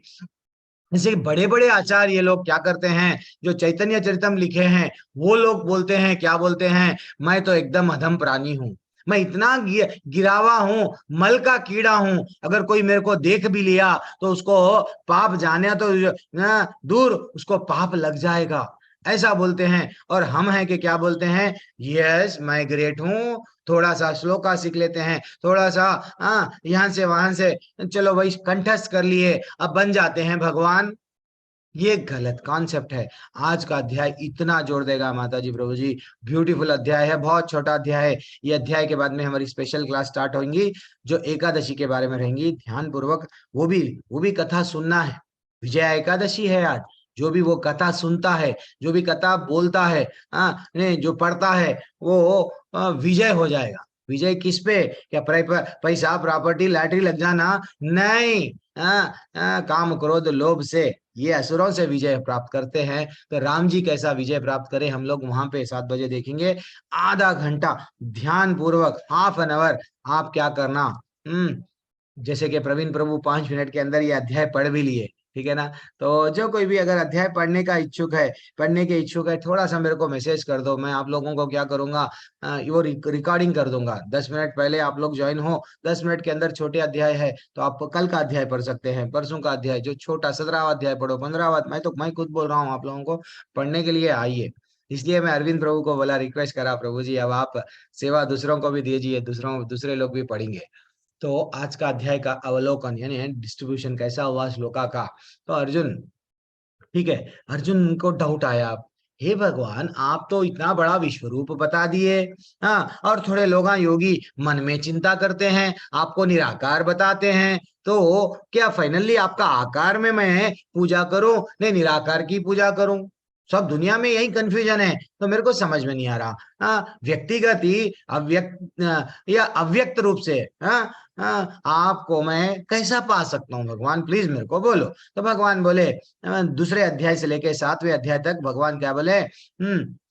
A: जैसे बड़े बड़े आचार्य ये लोग क्या करते हैं, जो चैतन्य चरितम लिखे हैं, वो लोग बोलते हैं, क्या बोलते हैं, मैं तो एकदम अधम प्राणी हूं, मैं इतना गिरावा हूं, मल का कीड़ा हूं, अगर कोई मेरे को देख भी लिया तो उसको पाप जाने तो दूर, उसको पाप लग जाएगा, ऐसा बोलते हैं। और हम हैं कि क्या बोलते हैं, यस मैं ग्रेट हूं, थोड़ा सा श्लोका सीख लेते हैं, थोड़ा सा यहाँ से वहां से चलो वही कंठस्थ कर लिए, अब बन जाते हैं भगवान। ये गलत कॉन्सेप्ट है। आज का अध्याय इतना जोड़ देगा माता जी प्रभु जी, ब्यूटीफुल अध्याय है, बहुत छोटा अध्याय है। ये अध्याय के बाद में हमारी स्पेशल क्लास स्टार्ट होंगी जो एकादशी के बारे में रहेंगी, ध्यान पूर्वक वो भी कथा सुनना है। विजया एकादशी है आज, जो भी वो कथा सुनता है, जो भी कथा बोलता है, जो पढ़ता है वो विजय हो जाएगा। विजय किस पे? क्या पैसा, प्रॉपर्टी, लैटरी लग जाना? नहीं। काम क्रोध लोभ से ये असुरों से विजय प्राप्त करते हैं। तो राम जी कैसा विजय प्राप्त करे, हम लोग वहां पे 7 बजे देखेंगे। आधा घंटा ध्यान पूर्वक, हाफ एन आवर आप क्या करना, जैसे कि प्रवीण प्रभु 5 मिनट के अंदर ये अध्याय पढ़ भी लिए, ठीक है ना। तो जो कोई भी अगर अध्याय पढ़ने का इच्छुक है, पढ़ने के इच्छुक है, थोड़ा सा मेरे को मैसेज कर दो। मैं आप लोगों को क्या करूंगा, वो रिकॉर्डिंग कर दूंगा। 10 मिनट पहले आप लोग ज्वाइन हो, 10 मिनट के अंदर छोटे अध्याय है तो आप कल का अध्याय पढ़ सकते हैं, परसों का अध्याय जो छोटा 17वां अध्याय पढ़ो, 15वां। मैं खुद बोल रहा हूँ आप लोगों को पढ़ने के लिए आइए। इसलिए मैं अरविंद प्रभु को बोला, रिक्वेस्ट करा, प्रभु जी अब आप सेवा दूसरों को भी दीजिए, दूसरे लोग भी पढ़ेंगे। तो आज का अध्याय का अवलोकन यानी डिस्ट्रीब्यूशन कैसा हुआ श्लोका का। तो अर्जुन, ठीक है, अर्जुन को डाउट आया, हे भगवान आप तो इतना बड़ा विश्व रूप बता दिए, हाँ, और थोड़े लोग योगी मन में चिंता करते हैं, आपको निराकार बताते हैं, तो क्या फाइनली आपका आकार में मैं पूजा करूं, नहीं निराकार की पूजा करूं? सब दुनिया में यही कंफ्यूजन है, तो मेरे को समझ में नहीं आ रहा। व्यक्तिगत ही अव्यक्त या अव्यक्त रूप से आपको मैं कैसा पा सकता हूँ भगवान, प्लीज मेरे को बोलो। तो भगवान बोले, दूसरे अध्याय से लेके 7वें अध्याय तक भगवान क्या बोले,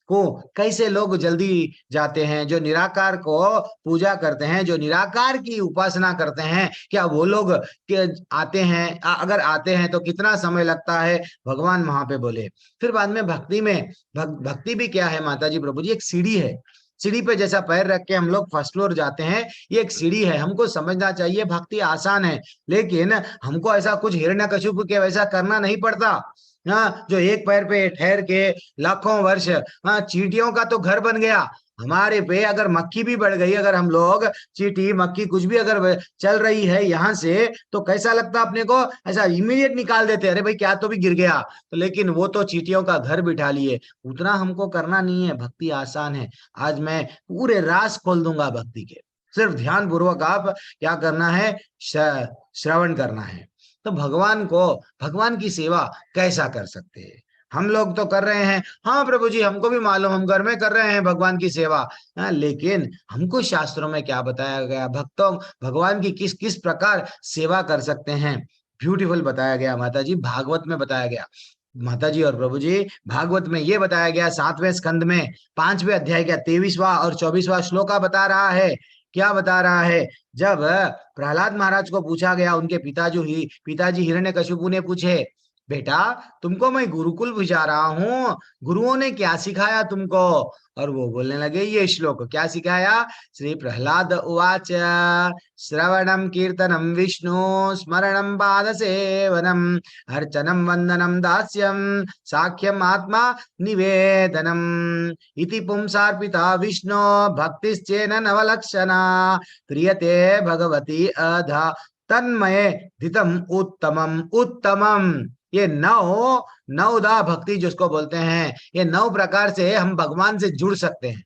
A: को कैसे लोग जल्दी जाते हैं, जो निराकार को पूजा करते हैं, जो निराकार की उपासना करते हैं, क्या वो लोग आते हैं? अगर आते हैं तो कितना समय लगता है, भगवान वहां पे बोले। फिर बाद में भक्ति में, भक्ति भी क्या है माता जी प्रभु जी, एक सीढ़ी है। सीढ़ी पे जैसा पैर रख के हम लोग फर्स्ट फ्लोर जाते हैं, ये एक सीढ़ी है। हमको समझना चाहिए भक्ति आसान है, लेकिन हमको ऐसा कुछ हिरण्यकशिपु के वैसा करना नहीं पड़ता। जो एक पैर पे ठहर के लाखों वर्ष, चींटियों का तो घर बन गया हमारे पे। अगर मक्खी भी बढ़ गई, अगर हम लोग चींटी मक्खी कुछ भी अगर चल रही है यहाँ से, तो कैसा लगता अपने को, ऐसा इमीडिएट निकाल देते, अरे भाई क्या तो भी गिर गया। तो लेकिन वो तो चींटियों का घर बिठा लिए, उतना हमको करना नहीं है। भक्ति आसान है। आज मैं पूरे राज खोल दूंगा भक्ति के, सिर्फ ध्यान पूर्वक आप क्या करना है, श्रवण करना है। तो भगवान को, भगवान की सेवा कैसा कर सकते हैं? हम लोग तो कर रहे हैं, हाँ प्रभु जी हमको भी मालूम, हम घर में कर रहे हैं भगवान की सेवा, लेकिन हमको शास्त्रों में क्या बताया गया, भक्तों भगवान की किस किस प्रकार सेवा कर सकते हैं, ब्यूटीफुल बताया गया माता जी, भागवत में बताया गया। माता जी और प्रभु जी, भागवत में ये बताया गया 7वें स्कंद में 5वें अध्याय का 23वां और 24वां श्लोका बता रहा है। क्या बता रहा है? जब प्रहलाद महाराज को पूछा गया, उनके पिताजी हिरण्यकशिपु ने पूछे, बेटा तुमको मैं गुरुकुल भिजा रहा हूँ, गुरुओं ने क्या सिखाया तुमको? और वो बोलने लगे ये श्लोक, क्या सिखाया? श्री प्रहलाद उवाच श्रवणम कीर्तनम विष्णु स्मरणम पाद सेवनम अर्चनम वंदनम दास्यम साख्यम आत्मा निवेदनम इति पुंसार्पिता विष्णु भक्तिश्चेन नवलक्षणा क्रियते भगवती अधा तन्मय धितम उत्तमम उत्तमम। ये नवदा भक्ति जिसको बोलते हैं, ये 9 प्रकार से हम भगवान से जुड़ सकते हैं।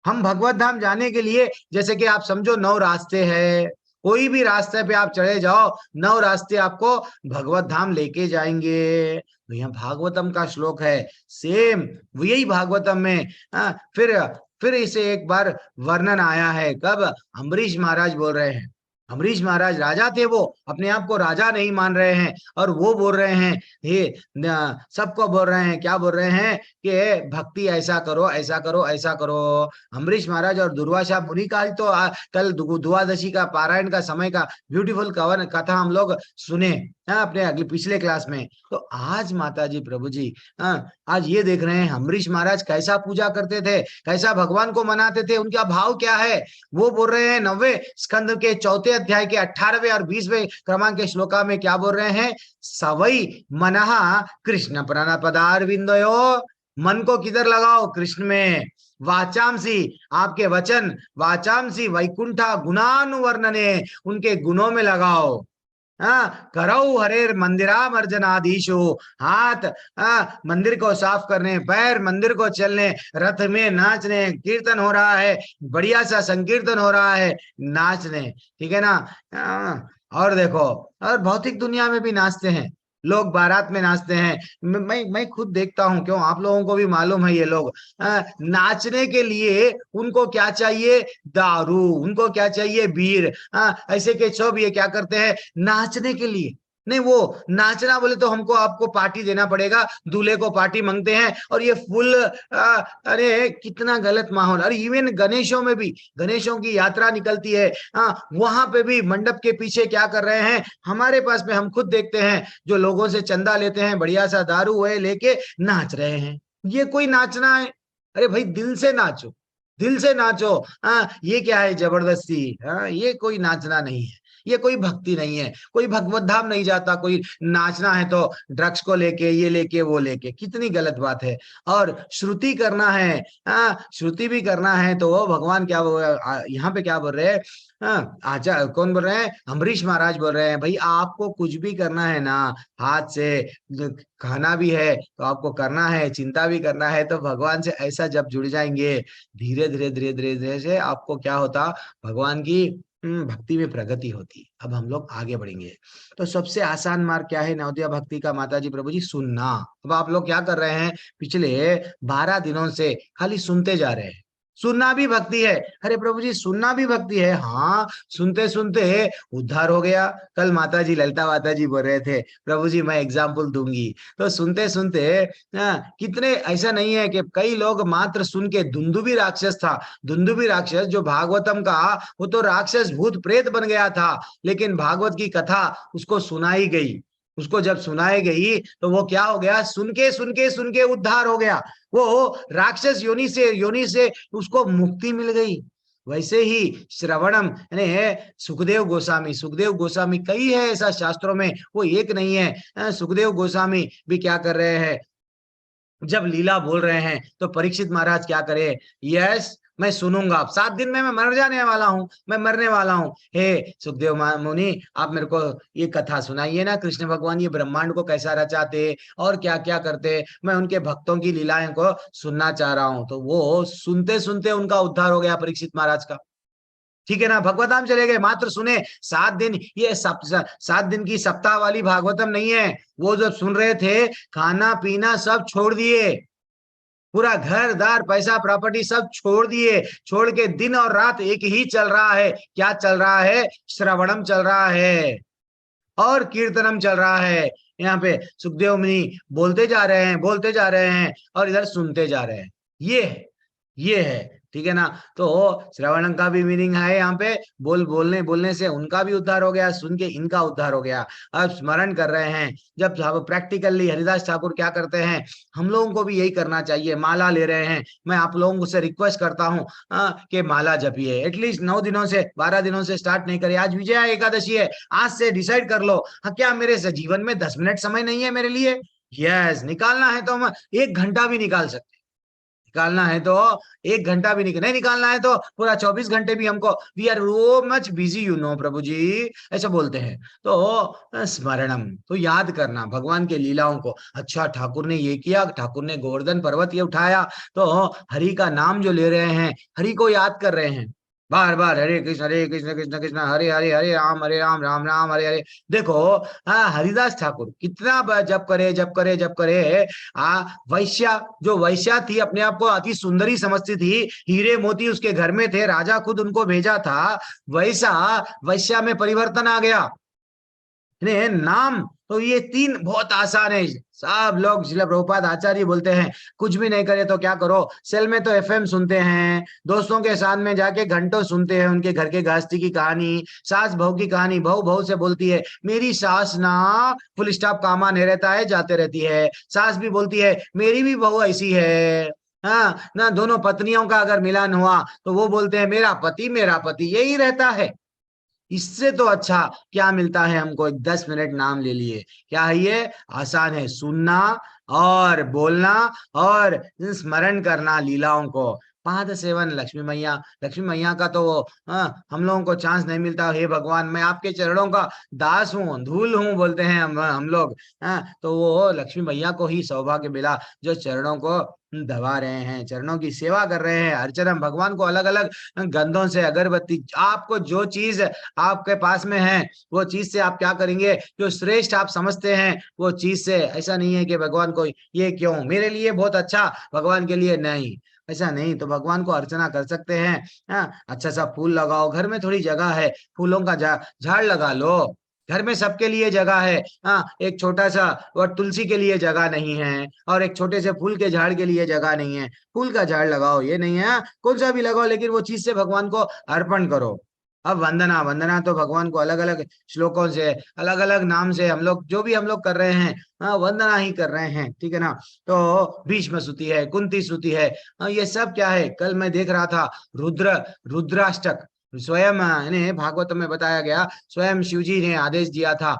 A: हम भगवत धाम जाने के लिए, जैसे कि आप समझो 9 रास्ते हैं, कोई भी रास्ते पे आप चले जाओ, 9 रास्ते आपको भगवत धाम लेके जाएंगे। तो यहाँ भागवतम का श्लोक है, सेम यही भागवतम में फिर इसे एक बार वर्णन आया है। कब? अम्बरीश महाराज बोल रहे हैं, अम्बरीश महाराज राजा थे, वो अपने आप को राजा नहीं मान रहे हैं, और वो बोल रहे हैं, ये सबको बोल रहे हैं, क्या बोल रहे हैं कि भक्ति ऐसा करो ऐसा करो ऐसा करो। अम्बरीश महाराज और दुर्वासा मुनि का तो कल द्वादशी का पारायण का समय का ब्यूटीफुल कवर कथा हम लोग सुने अपने अगले पिछले क्लास में। तो आज माता जी प्रभु जी आज ये देख रहे हैं अम्बरीश महाराज कैसा पूजा करते थे, कैसा भगवान को मनाते थे, उनका भाव क्या है। वो बोल रहे हैं 9वें स्कंद के 4थे अध्याय के 18वें और 20वें क्रमांक के श्लोका में क्या बोल रहे हैं, सवई मनः कृष्ण प्रणपदारविंदयो, मन को किधर लगाओ, कृष्ण में। वाचामसी, आपके वचन, वाचामसी वैकुंठा गुणानुवर्णने, उनके गुणों में लगाओ। करौ हरेर मंदिरामर्जनाधीशो, हाथ मंदिर को साफ करने, पैर मंदिर को चलने, रथ में नाचने, कीर्तन हो रहा है, बढ़िया सा संकीर्तन हो रहा है, नाचने, ठीक है ना। और देखो, और भौतिक दुनिया में भी नाचते हैं, लोग बारात में नाचते हैं। मैं खुद देखता हूँ, क्यों आप लोगों को भी मालूम है, ये लोग नाचने के लिए उनको क्या चाहिए, दारू, उनको क्या चाहिए, बीर। ऐसे के सब ये क्या करते हैं नाचने के लिए। नहीं, वो नाचना बोले तो हमको आपको पार्टी देना पड़ेगा, दूल्हे को पार्टी मांगते हैं, और ये फुल अरे कितना गलत माहौल। और इवन गणेशों में भी, गणेशों की यात्रा निकलती है, वहां पे भी मंडप के पीछे क्या कर रहे हैं, हमारे पास में हम खुद देखते हैं, जो लोगों से चंदा लेते हैं, बढ़िया सा दारू है लेके नाच रहे हैं। ये कोई नाचना है? अरे भाई दिल से नाचो, दिल से नाचो। ये क्या है जबरदस्ती? ये कोई नाचना नहीं है, ये कोई भक्ति नहीं है। कोई भगवत धाम नहीं जाता, कोई नाचना है तो ड्रग्स को लेके, ये लेके, वो लेके, कितनी गलत बात है। और श्रुति करना है, श्रुति भी करना है तो वो भगवान क्या यहाँ पे क्या बोल रहे हैं, आचार्य कौन बोल रहे हैं, अम्बरीश महाराज बोल रहे हैं, भाई आपको कुछ भी करना है ना, हाथ से खाना भी है तो आपको करना है, चिंता भी करना है, तो भगवान से ऐसा जब जुड़ जाएंगे, धीरे धीरे धीरे धीरे धीरे से आपको क्या होता, भगवान की भक्ति में प्रगति होती। अब हम लोग आगे बढ़ेंगे। तो सबसे आसान मार्ग क्या है नवोदय भक्ति का, माता जी प्रभु जी? सुनना। अब आप लोग क्या कर रहे हैं, पिछले 12 दिनों से खाली सुनते जा रहे हैं। सुनना भी भक्ति है। अरे प्रभु जी सुनना भी भक्ति है? हाँ, सुनते सुनते उद्धार हो गया। कल माता जी, ललिता माता जी बोल रहे थे, प्रभु जी मैं एग्जाम्पल दूंगी, तो सुनते सुनते कितने, ऐसा नहीं है कि कई लोग मात्र सुन के, धुंधुबी राक्षस था, धुंधुबी राक्षस जो भागवतम का, वो तो राक्षस भूत प्रेत बन गया था, लेकिन भागवत की कथा उसको सुनाई गई। उसको जब सुनाई गई तो वो क्या हो गया, सुन के सुन के सुन के उद्धार हो गया। वो राक्षस योनि से उसको मुक्ति मिल गई। वैसे ही श्रवणम यानी सुखदेव गोस्वामी कई है ऐसा शास्त्रों में, वो एक नहीं है। सुखदेव गोस्वामी भी क्या कर रहे हैं, जब लीला बोल रहे हैं तो परीक्षित महाराज क्या करे, यस मैं सुनूंगा, 7 दिन में मैं मर जाने वाला हूं, मैं मरने वाला हूं, हे सुखदेव मुनि आप मेरे को ये कथा सुनाइए ना, कृष्ण भगवान ये ब्रह्मांड को कैसा रचाते और क्या क्या करते, मैं उनके भक्तों की लीलाएं को सुनना चाह रहा हूं। तो वो सुनते सुनते उनका उद्धार हो गया परीक्षित महाराज का। ठीक है ना, भगवताम चले गए, मात्र सुने 7 दिन। ये 7 दिन की सप्ताह वाली भागवतम नहीं है। वो जब सुन रहे थे, खाना पीना सब छोड़ दिए, पूरा घर दार पैसा प्रॉपर्टी सब छोड़ दिए, छोड़ के दिन और रात एक ही चल रहा है। क्या चल रहा है? श्रवणम चल रहा है और कीर्तनम चल रहा है। यहाँ पे सुखदेव मुनि बोलते जा रहे हैं, बोलते जा रहे हैं, और इधर सुनते जा रहे हैं। ये है ठीक है ना। तो श्रवणम का भी मीनिंग है यहाँ पे, बोलने से उनका भी उद्धार हो गया, सुन के इनका उद्धार हो गया। अब स्मरण कर रहे हैं, जब प्रैक्टिकली हरिदास ठाकुर क्या करते हैं, हम लोगों को भी यही करना चाहिए। माला ले रहे हैं, मैं आप लोगों से रिक्वेस्ट करता हूँ कि माला जपिए, एटलीस्ट 9 दिनों से, 12 दिनों से स्टार्ट नहीं करिए। आज विजया एकादशी है, आज से डिसाइड कर लो, क्या मेरे जीवन में 10 मिनट समय नहीं है मेरे लिए? यस, निकालना है तो हम 1 घंटा भी निकाल सकते, निकालना है तो 1 घंटा भी नहीं निकालना है तो पूरा 24 घंटे भी हमको, we are so much busy you know Prabhu ji, ऐसा बोलते हैं। तो स्मरणम, तो याद करना भगवान के लीलाओं को। अच्छा ठाकुर ने ये किया, ठाकुर ने गोवर्धन पर्वत ये उठाया, तो हरि का नाम जो ले रहे हैं, हरि को याद कर रहे हैं बार बार, हरे कृष्ण कृष्ण कृष्ण हरे हरे, हरे राम राम राम हरे हरे। देखो हरिदास ठाकुर कितना जप करे जप करे जप करे। वैश्या, जो वैश्या थी, अपने आप को अति सुंदरी समझती थी, हीरे मोती उसके घर में थे, राजा खुद उनको भेजा था, वैसा वैश्या में परिवर्तन आ गया। नाम तो ये 3 बहुत आसान है। सब लोग जिला प्रभुपाद आचार्य बोलते हैं, कुछ भी नहीं करे तो क्या करो, सेल में तो एफएम सुनते हैं, दोस्तों के साथ में जाके घंटों सुनते हैं उनके घर के गृहस्थी की कहानी, सास बहू की कहानी। बहू से बोलती है, मेरी सास ना फुल स्टॉप कामा नहीं रहता है, जाते रहती है। सास भी बोलती है, मेरी भी बहू ऐसी है। हाँ ना, दोनों पत्नियों का अगर मिलन हुआ तो वो बोलते हैं, मेरा पति यही रहता है। इससे तो अच्छा क्या मिलता है हमको? 10 मिनट नाम ले लिए, क्या है ये? आसान है, सुनना और बोलना और स्मरण करना लीलाओं को। पाद सेवन लक्ष्मी मैया का तो वो हम लोगों को चांस नहीं मिलता। हे भगवान, मैं आपके चरणों का दास हूँ, धूल हूँ बोलते हैं हम लोग। तो वो लक्ष्मी मैया को ही सौभाग्य मिला जो चरणों को दबा रहे हैं, चरणों की सेवा कर रहे हैं। अर्चना भगवान को अलग अलग गंधों से, अगरबत्ती, आपको जो चीज आपके पास में है वो चीज से आप क्या करेंगे, जो श्रेष्ठ आप समझते हैं वो चीज से। ऐसा नहीं है कि भगवान को ये क्यों, मेरे लिए बहुत अच्छा, भगवान के लिए नहीं, ऐसा नहीं। तो भगवान को अर्चना कर सकते हैं। अच्छा सा फूल लगाओ, घर में थोड़ी जगह है, फूलों का झाड़ लगा लो। घर में सबके लिए जगह है। एक छोटा सा और तुलसी के लिए जगह नहीं है, और एक छोटे से फूल के झाड़ के लिए जगह नहीं है। फूल का झाड़ लगाओ, ये नहीं है, कौन सा भी लगाओ, लेकिन वो चीज से भगवान को अर्पण करो। अब वंदना, वंदना तो भगवान को अलग अलग श्लोकों से, अलग अलग नाम से हम लोग जो भी हम लोग कर रहे हैं, वंदना ही कर रहे हैं, ठीक है ना। तो भीष्म स्तुति है, कुंती स्तुति है, ये सब क्या है। कल मैं देख रहा था रुद्राष्टक, स्वयं इन्हें भागवत में बताया गया, स्वयं शिव जी ने आदेश दिया था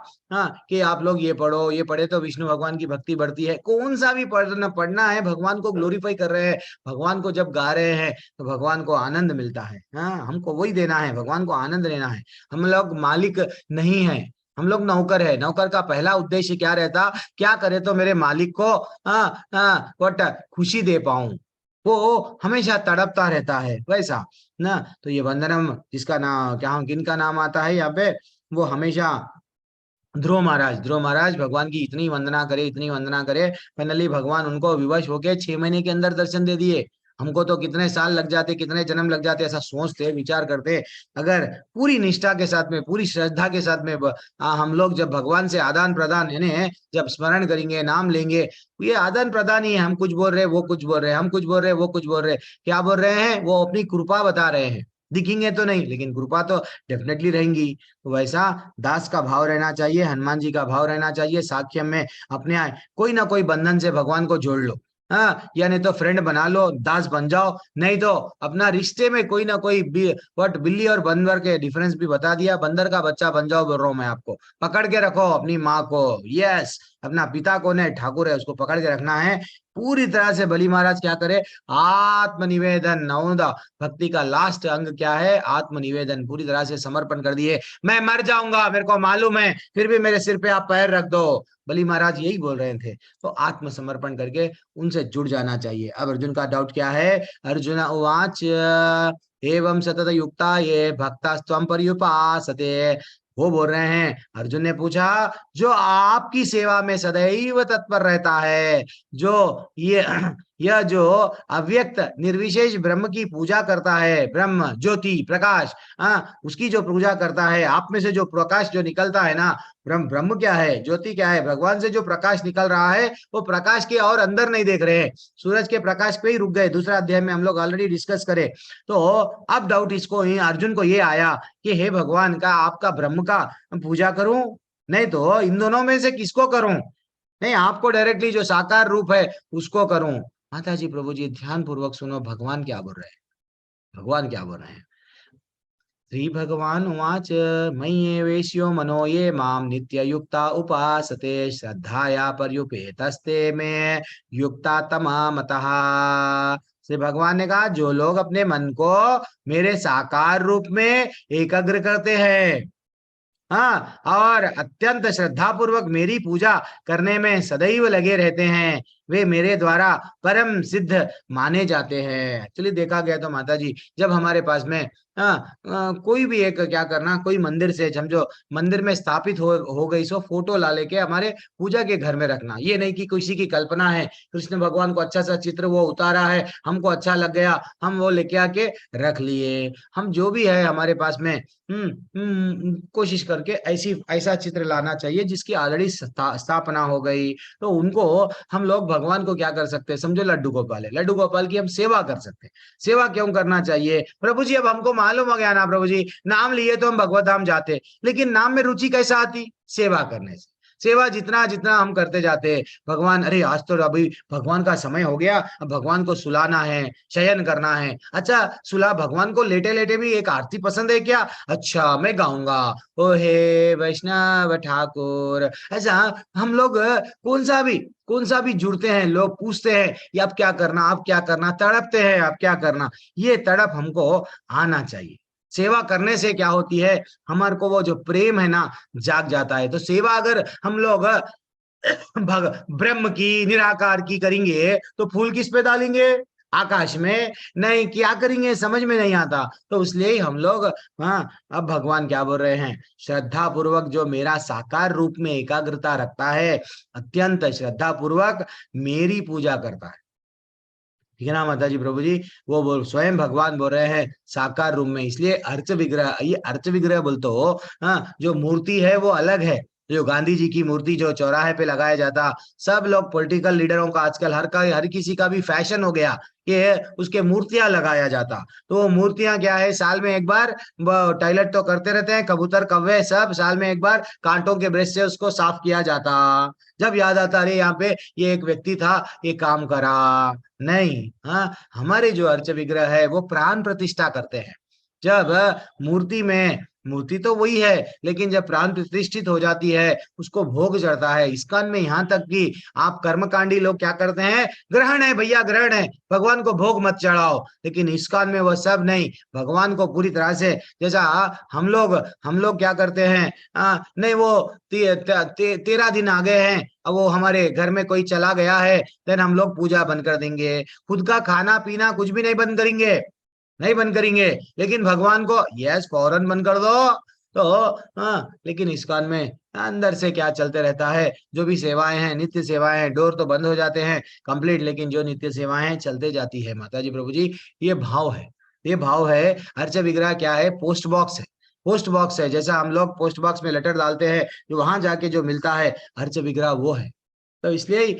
A: कि आप लोग ये पढ़ो, ये पढ़े तो विष्णु भगवान की भक्ति बढ़ती है। कौन सा भी पढ़ना है, भगवान को ग्लोरीफाई कर रहे हैं। भगवान को जब गा रहे हैं तो भगवान को आनंद मिलता है। हमको वही देना है, भगवान को आनंद लेना है। हम लोग मालिक नहीं है, हम लोग नौकर है। नौकर का पहला उद्देश्य क्या रहता, क्या करे तो मेरे मालिक को वट खुशी दे पाऊं, वो हमेशा तड़पता रहता है वैसा ना। तो ये वंदनम, जिसका नाम क्या, किनका नाम आता है यहाँ पे, वो हमेशा ध्रुव महाराज भगवान की इतनी वंदना करे, इतनी वंदना करे, फाइनली भगवान उनको विवश होके 6 महीने के अंदर दर्शन दे दिए। हमको तो कितने साल लग जाते, कितने जन्म लग जाते, ऐसा सोचते, विचार करते। अगर पूरी निष्ठा के साथ में, पूरी श्रद्धा के साथ में हम लोग जब भगवान से आदान प्रदान, यानी जब स्मरण करेंगे, नाम लेंगे, ये आदान प्रदान ही है। हम कुछ बोल रहे, वो कुछ बोल रहे, हम कुछ बोल रहे, वो कुछ बोल रहे। क्या बोल रहे हैं, वो अपनी कृपा बता रहे हैं, दिखेंगे तो नहीं, लेकिन कृपा तो डेफिनेटली रहेंगी। तो वैसा दास का भाव रहना चाहिए, हनुमान जी का भाव रहना चाहिए। साख्य में अपने कोई ना कोई बंधन से भगवान को जोड़ लो। या नहीं तो फ्रेंड बना लो, दास बन जाओ, नहीं तो अपना रिश्ते में कोई ना कोई बिल्ली और बंदर के डिफरेंस भी बता दिया। बंदर का बच्चा बन जाओ बोल रहा हूं मैं आपको। पकड़ के रखो अपनी माँ को, यस, अपना पिता को नहीं, ठाकुर है उसको पकड़ के रखना है पूरी तरह से। बलि महाराज क्या करे, आत्मनिवेदन। नवदा भक्ति का लास्ट अंग क्या है, आत्मनिवेदन, पूरी तरह से समर्पण कर दिए। मैं मर जाऊंगा मेरे को मालूम है, फिर भी मेरे सिर पे आप पैर रख दो। बलि महाराज यही बोल रहे थे। तो आत्मसमर्पण करके उनसे जुड़ जाना चाहिए। अब अर्जुन का डाउट क्या है, अर्जुन उवाच एवं सतत युक्ता ये भक्ता स्वम पर्युपासते। वो बोल रहे हैं, अर्जुन ने पूछा, जो आपकी सेवा में सदैव तत्पर रहता है, जो ये यह जो अव्यक्त निर्विशेष ब्रह्म की पूजा करता है, ब्रह्म ज्योति प्रकाश, उसकी जो पूजा करता है, आप में से जो प्रकाश जो निकलता है ना, ब्रह्म क्या है, ज्योति क्या है, भगवान से जो प्रकाश निकल रहा है, वो प्रकाश के और अंदर नहीं देख रहे हैं, सूरज के प्रकाश पे ही रुक गए। दूसरा अध्याय में हम लोग ऑलरेडी डिस्कस करे। तो अब डाउट इसको ही, अर्जुन को ये आया कि हे भगवान का, आपका ब्रह्म का पूजा करूं, नहीं तो इन दोनों में से किसको करूं, नहीं आपको डायरेक्टली जो साकार रूप है उसको करूं। माता जी, प्रभु जी, ध्यान पूर्वक सुनो, भगवान क्या बोल रहे हैं, भगवान क्या बोल रहे हैं। श्री भगवान उवाच मय्येवेश्यो मनो ये माम नित्य युक्ता उपासते श्रद्धाया पर्युपेतस्ते में युक्ता तमामतः। श्री भगवान ने कहा, जो लोग अपने मन को मेरे साकार रूप में एकाग्र करते हैं, और अत्यंत श्रद्धा पूर्वक मेरी पूजा करने में सदैव लगे रहते हैं, वे मेरे द्वारा परम सिद्ध माने जाते हैं। एक्चुअली देखा गया तो माता जी, जब हमारे पास में कोई भी एक क्या करना, कोई मंदिर से समझो मंदिर में स्थापित हो गई सो फोटो ला लेके हमारे पूजा के घर में रखना। ये नहीं कि किसी की कल्पना है, कृष्ण भगवान को अच्छा सा चित्र वो उतारा है, हमको अच्छा लग गया, हम वो लेके आके रख लिए। हम जो भी है हमारे पास में कोशिश करके ऐसा चित्र लाना चाहिए जिसकी ऑलरेडी स्थापना हो गई। तो उनको हम लोग भगवान को क्या कर सकते हैं, समझो लड्डू गोपाल है, लड्डू गोपाल की हम सेवा कर सकते हैं। सेवा क्यों करना चाहिए प्रभु जी, अब हमको मालूम हो गया ना प्रभु जी, नाम लिए तो हम भगवत धाम जाते, लेकिन नाम में रुचि कैसा आती, सेवा करने से। सेवा जितना जितना हम करते जाते हैं, भगवान, अरे आज तो अभी भगवान का समय हो गया, अब भगवान को सुलाना है, शयन करना है। अच्छा, सुला भगवान को लेटे लेटे भी एक आरती पसंद है क्या? अच्छा, मैं गाऊंगा, ओ हे वैष्णव ठाकुर। ऐसा हम लोग कौन सा भी जुड़ते हैं, लोग पूछते हैं ये आप क्या करना, आप क्या करना, तड़पते हैं आप क्या करना। ये तड़प हमको आना चाहिए। सेवा करने से क्या होती है, हमारे को वो जो प्रेम है ना, जाग जाता है। तो सेवा अगर हम लोग भग ब्रह्म की, निराकार की करेंगे तो फूल किस पे डालेंगे? आकाश में। नहीं, क्या करेंगे समझ में नहीं आता। तो इसलिए ही हम लोग, हाँ, अब भगवान क्या बोल रहे हैं, श्रद्धा पूर्वक जो मेरा साकार रूप में एकाग्रता रखता है, अत्यंत श्रद्धा पूर्वक मेरी पूजा करता है, ठीक है ना माता जी, प्रभु जी। वो बोल स्वयं भगवान बोल रहे हैं साकार रूप में। इसलिए अर्च विग्रह, ये अर्च विग्रह बोलते हो, हाँ, जो मूर्ति है वो अलग है। जो गांधी जी की मूर्ति जो चौराहे पे लगाया जाता, सब लोग पॉलिटिकल लीडरों का आजकल हर किसी का भी फैशन हो गया कि उसके मूर्तियां लगाया जाता। तो वो मूर्तियां क्या है, साल में एक बार टॉयलेट तो करते रहते हैं, कबूतर कौवे सब साल में एक बार कांटों के ब्रश से उसको साफ किया जाता। जब याद आता, अरे यहाँ पे ये एक व्यक्ति था, ये काम करा। नहीं, हाँ, हमारे जो अर्च विग्रह है वो प्राण प्रतिष्ठा करते हैं। जब मूर्ति में, मूर्ति तो वही है, लेकिन जब प्राण प्रतिष्ठित हो जाती है, उसको भोग चढ़ता है। इस्कॉन में यहाँ तक कि आप कर्मकांडी लोग क्या करते हैं, ग्रहण है भैया, ग्रहण है, भगवान को भोग मत चढ़ाओ। लेकिन इस्कॉन में वो सब नहीं, भगवान को पूरी तरह से, जैसा हम लोग क्या करते हैं, नहीं वो 13 दिन आ गए हैं, अब वो हमारे घर में कोई चला गया है, देन हम लोग पूजा बंद कर देंगे, खुद का खाना पीना कुछ भी नहीं बंद करेंगे, नहीं बंद करेंगे। लेकिन भगवान को यस फौरन बंद कर दो। तो हाँ, लेकिन इस्कॉन में अंदर से क्या चलते रहता है, जो भी सेवाएं हैं, नित्य सेवाएं हैं, डोर तो बंद हो जाते हैं कंप्लीट, लेकिन जो नित्य सेवाएं हैं चलते जाती है माता जी, प्रभु जी। ये भाव है, ये भाव है। अर्च विग्रह क्या है, पोस्ट बॉक्स है, पोस्ट बॉक्स है। जैसा हम लोग पोस्ट बॉक्स में लेटर डालते हैं, जो वहां जाके जो मिलता है, अर्च विग्रह वो है। तो इसलिए ही,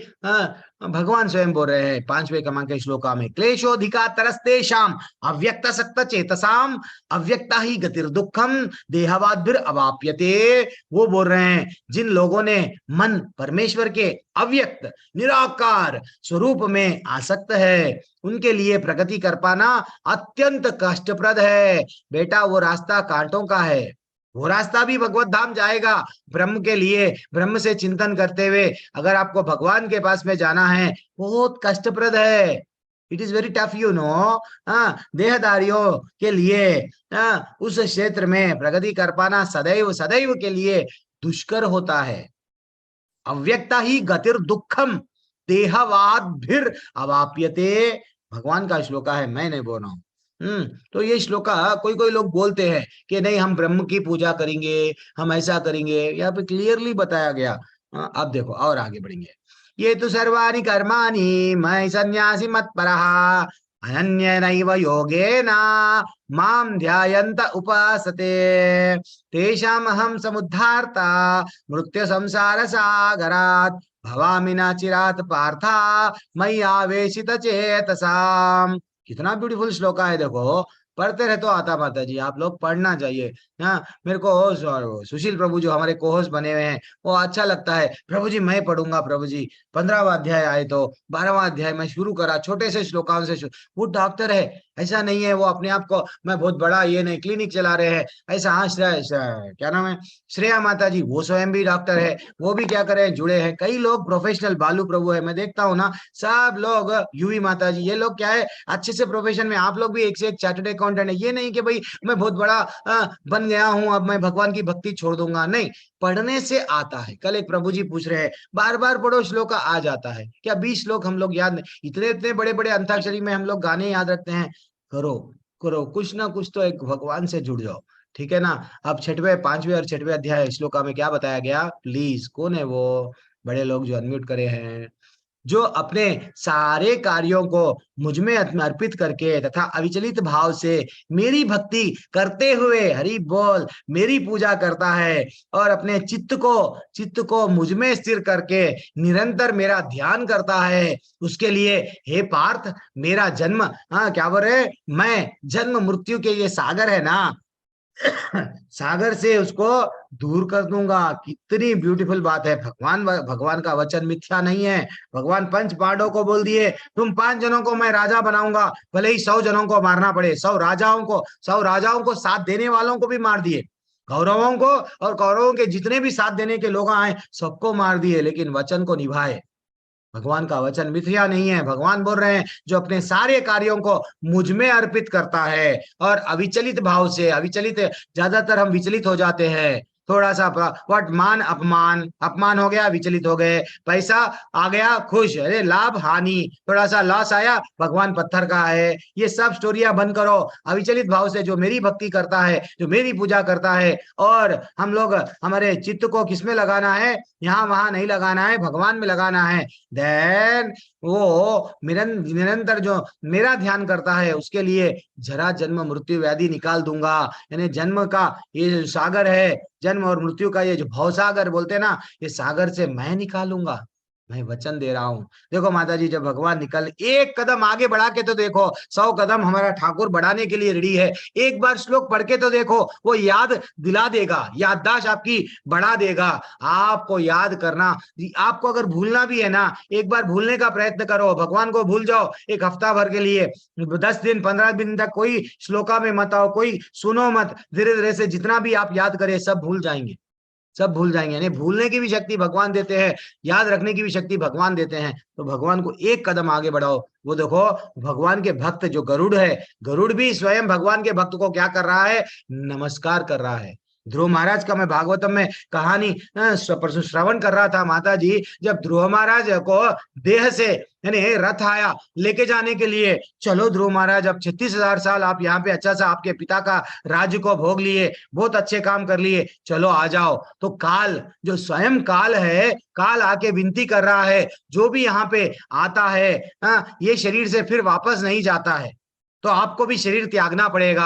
A: भगवान स्वयं बोल रहे हैं 5वें क्रमांक के श्लोका में, क्लेशोधिका तरस्तेषाम अव्यक्त सक्त चेतसाम अव्यक्ता ही गतिर दुखम देहवाद्भिर अवाप्यते। वो बोल रहे हैं जिन लोगों ने मन परमेश्वर के अव्यक्त निराकार स्वरूप में आसक्त है, उनके लिए प्रगति कर पाना अत्यंत कष्टप्रद है। बेटा, वो रास्ता कांटों का है, वो रास्ता भी भगवत धाम जाएगा। ब्रह्म के लिए, ब्रह्म से चिंतन करते हुए अगर आपको भगवान के पास में जाना है, बहुत कष्टप्रद है। It is very tough, you know. देहधारियों के लिए उस क्षेत्र में प्रगति कर पाना सदैव सदैव के लिए दुष्कर होता है। अव्यक्ता ही गतिर दुखम देहवाद फिर अवाप्यते, भगवान का श्लोका है, मैं नहीं बोल रहा हूं। तो ये श्लोका कोई कोई लोग बोलते हैं कि नहीं हम ब्रह्म की पूजा करेंगे, हम ऐसा करेंगे, यहाँ पे क्लियरली बताया गया। अब देखो और आगे बढ़ेंगे। ये तो सर्वाणि कर्माणि मयि सन्यासी मत्परः अनन्येनैव योगेन मां ध्यायन्त उपासते तेषामहं समुद्धार्ता मृत्यु संसार सागरात् भवामि न चिरात् पार्था मयि आवेशित चेतसाम्। कितना ब्यूटीफुल श्लोका है, देखो पढ़ते रहे तो आता माता जी, आप लोग पढ़ना चाहिए। हाँ, मेरे को सुशील प्रभु जो हमारे कोहोस बने हुए हैं, वो अच्छा लगता है, प्रभु जी मैं पढ़ूंगा, प्रभु जी 15वां अध्याय आए तो 12वां अध्याय में शुरू करा, छोटे से श्लोकाओं से वो डॉक्टर है, ऐसा नहीं है वो अपने आप को मैं बहुत बड़ा ये नहीं क्लिनिक चला रहे हैं ऐसा। हाँ, क्या नाम है, श्रेया माता जी, वो स्वयं भी डॉक्टर है, वो भी क्या करे जुड़े हैं। कई लोग प्रोफेशनल, बालू प्रभु है, मैं देखता हूँ ना, सब लोग यूवी माता जी, ये लोग क्या है अच्छे से प्रोफेशन में। आप लोग भी एक से एक चार्टर्ड अकाउंटेंट है, ये नहीं कि भाई मैं बहुत बड़ा बन गया हूं अब मैं भगवान की भक्ति छोड़ दूंगा, नहीं, पढ़ने से आता है। कल एक प्रभु जी पूछ रहे हैं बार बार पढ़ो श्लोक आ जाता है क्या? 20 श्लोक हम लोग याद नहीं, इतने इतने बड़े बड़े अंताक्षरी में हम लोग गाने याद रखते हैं। करो करो कुछ ना कुछ तो एक भगवान से जुड़ जाओ, ठीक है ना। अब 6वें 5वें और 6वें अध्याय श्लोका में क्या बताया गया, प्लीज कौन है वो बड़े लोग जो अनम्यूट करे हैं, जो अपने सारे कार्यों को मुझ में अर्पित करके तथा अविचलित भाव से मेरी भक्ति करते हुए, हरि बोल, मेरी पूजा करता है और अपने चित्त को मुझ में स्थिर करके निरंतर मेरा ध्यान करता है, उसके लिए हे पार्थ मेरा जन्म, हाँ क्या बोल रहे, मैं जन्म मृत्यु के ये सागर है ना, सागर से उसको दूर कर दूंगा। कितनी ब्यूटीफुल बात है। भगवान का वचन मिथ्या नहीं है। भगवान पंच पांडवों को बोल दिए तुम 5 जनों को मैं राजा बनाऊंगा, भले ही 100 जनों को मारना पड़े। 100 राजाओं को साथ देने वालों को भी मार दिए, कौरवों को, और कौरवों के जितने भी साथ देने के लोग आए सबको मार दिए, लेकिन वचन को निभाए। भगवान का वचन मिथ्या नहीं है। भगवान बोल रहे हैं जो अपने सारे कार्यों को मुझ में अर्पित करता है और अविचलित भाव से, अविचलित, ज्यादातर हम विचलित हो जाते हैं, थोड़ा सा वट मान अपमान, अपमान हो गया विचलित हो गए, पैसा आ गया खुश, अरे लाभ हानि, थोड़ा सा लॉस आया भगवान पत्थर का है। ये सब स्टोरियां बंद करो। अविचलित भाव से जो मेरी भक्ति करता है, जो मेरी पूजा करता है, और हम लोग हमारे चित्त को किसमें लगाना है, यहाँ वहां नहीं लगाना है, भगवान में लगाना है। देन वो निरंतर जो मेरा ध्यान करता है उसके लिए जरा जन्म मृत्यु व्याधि निकाल दूंगा। यानी जन्म का ये जो सागर है, जन्म और मृत्यु का ये जो भवसागर बोलते हैं ना, ये सागर से मैं निकालूंगा। मैं वचन दे रहा हूं। देखो माता जी, जब भगवान निकल, एक कदम आगे बढ़ा के तो देखो, 100 कदम हमारा ठाकुर बढ़ाने के लिए रेडी है। एक बार श्लोक पढ़ के तो देखो, वो याद दिला देगा, याददाश्त आपकी बढ़ा देगा। आपको याद करना, आपको अगर भूलना भी है ना, एक बार भूलने का प्रयत्न करो। भगवान को भूल जाओ एक हफ्ता भर के लिए, 10 दिन 15 दिन तक कोई श्लोका में मत आओ, कोई सुनो मत। धीरे धीरे से जितना भी आप याद करें सब भूल जाएंगे, सब भूल जाएंगे। यानी भूलने की भी शक्ति भगवान देते हैं, याद रखने की भी शक्ति भगवान देते हैं। तो भगवान को एक कदम आगे बढ़ाओ। वो देखो भगवान के भक्त जो गरुड़ है, गरुड़ भी स्वयं भगवान के भक्त को क्या कर रहा है, नमस्कार कर रहा है। ध्रुव महाराज का मैं भागवतम में कहानी परसों श्रवण कर रहा था माता जी, जब ध्रुव महाराज को देह से यानी रथ आया लेके जाने के लिए, चलो ध्रुव महाराज अब 36,000 साल आप यहाँ पे अच्छा सा आपके पिता का राज्य को भोग लिए, बहुत अच्छे काम कर लिए, चलो आ जाओ। तो काल, जो स्वयं काल है, काल आके विनती कर रहा है, जो भी यहाँ पे आता है ये शरीर से फिर वापस नहीं जाता है, तो आपको भी शरीर त्यागना पड़ेगा।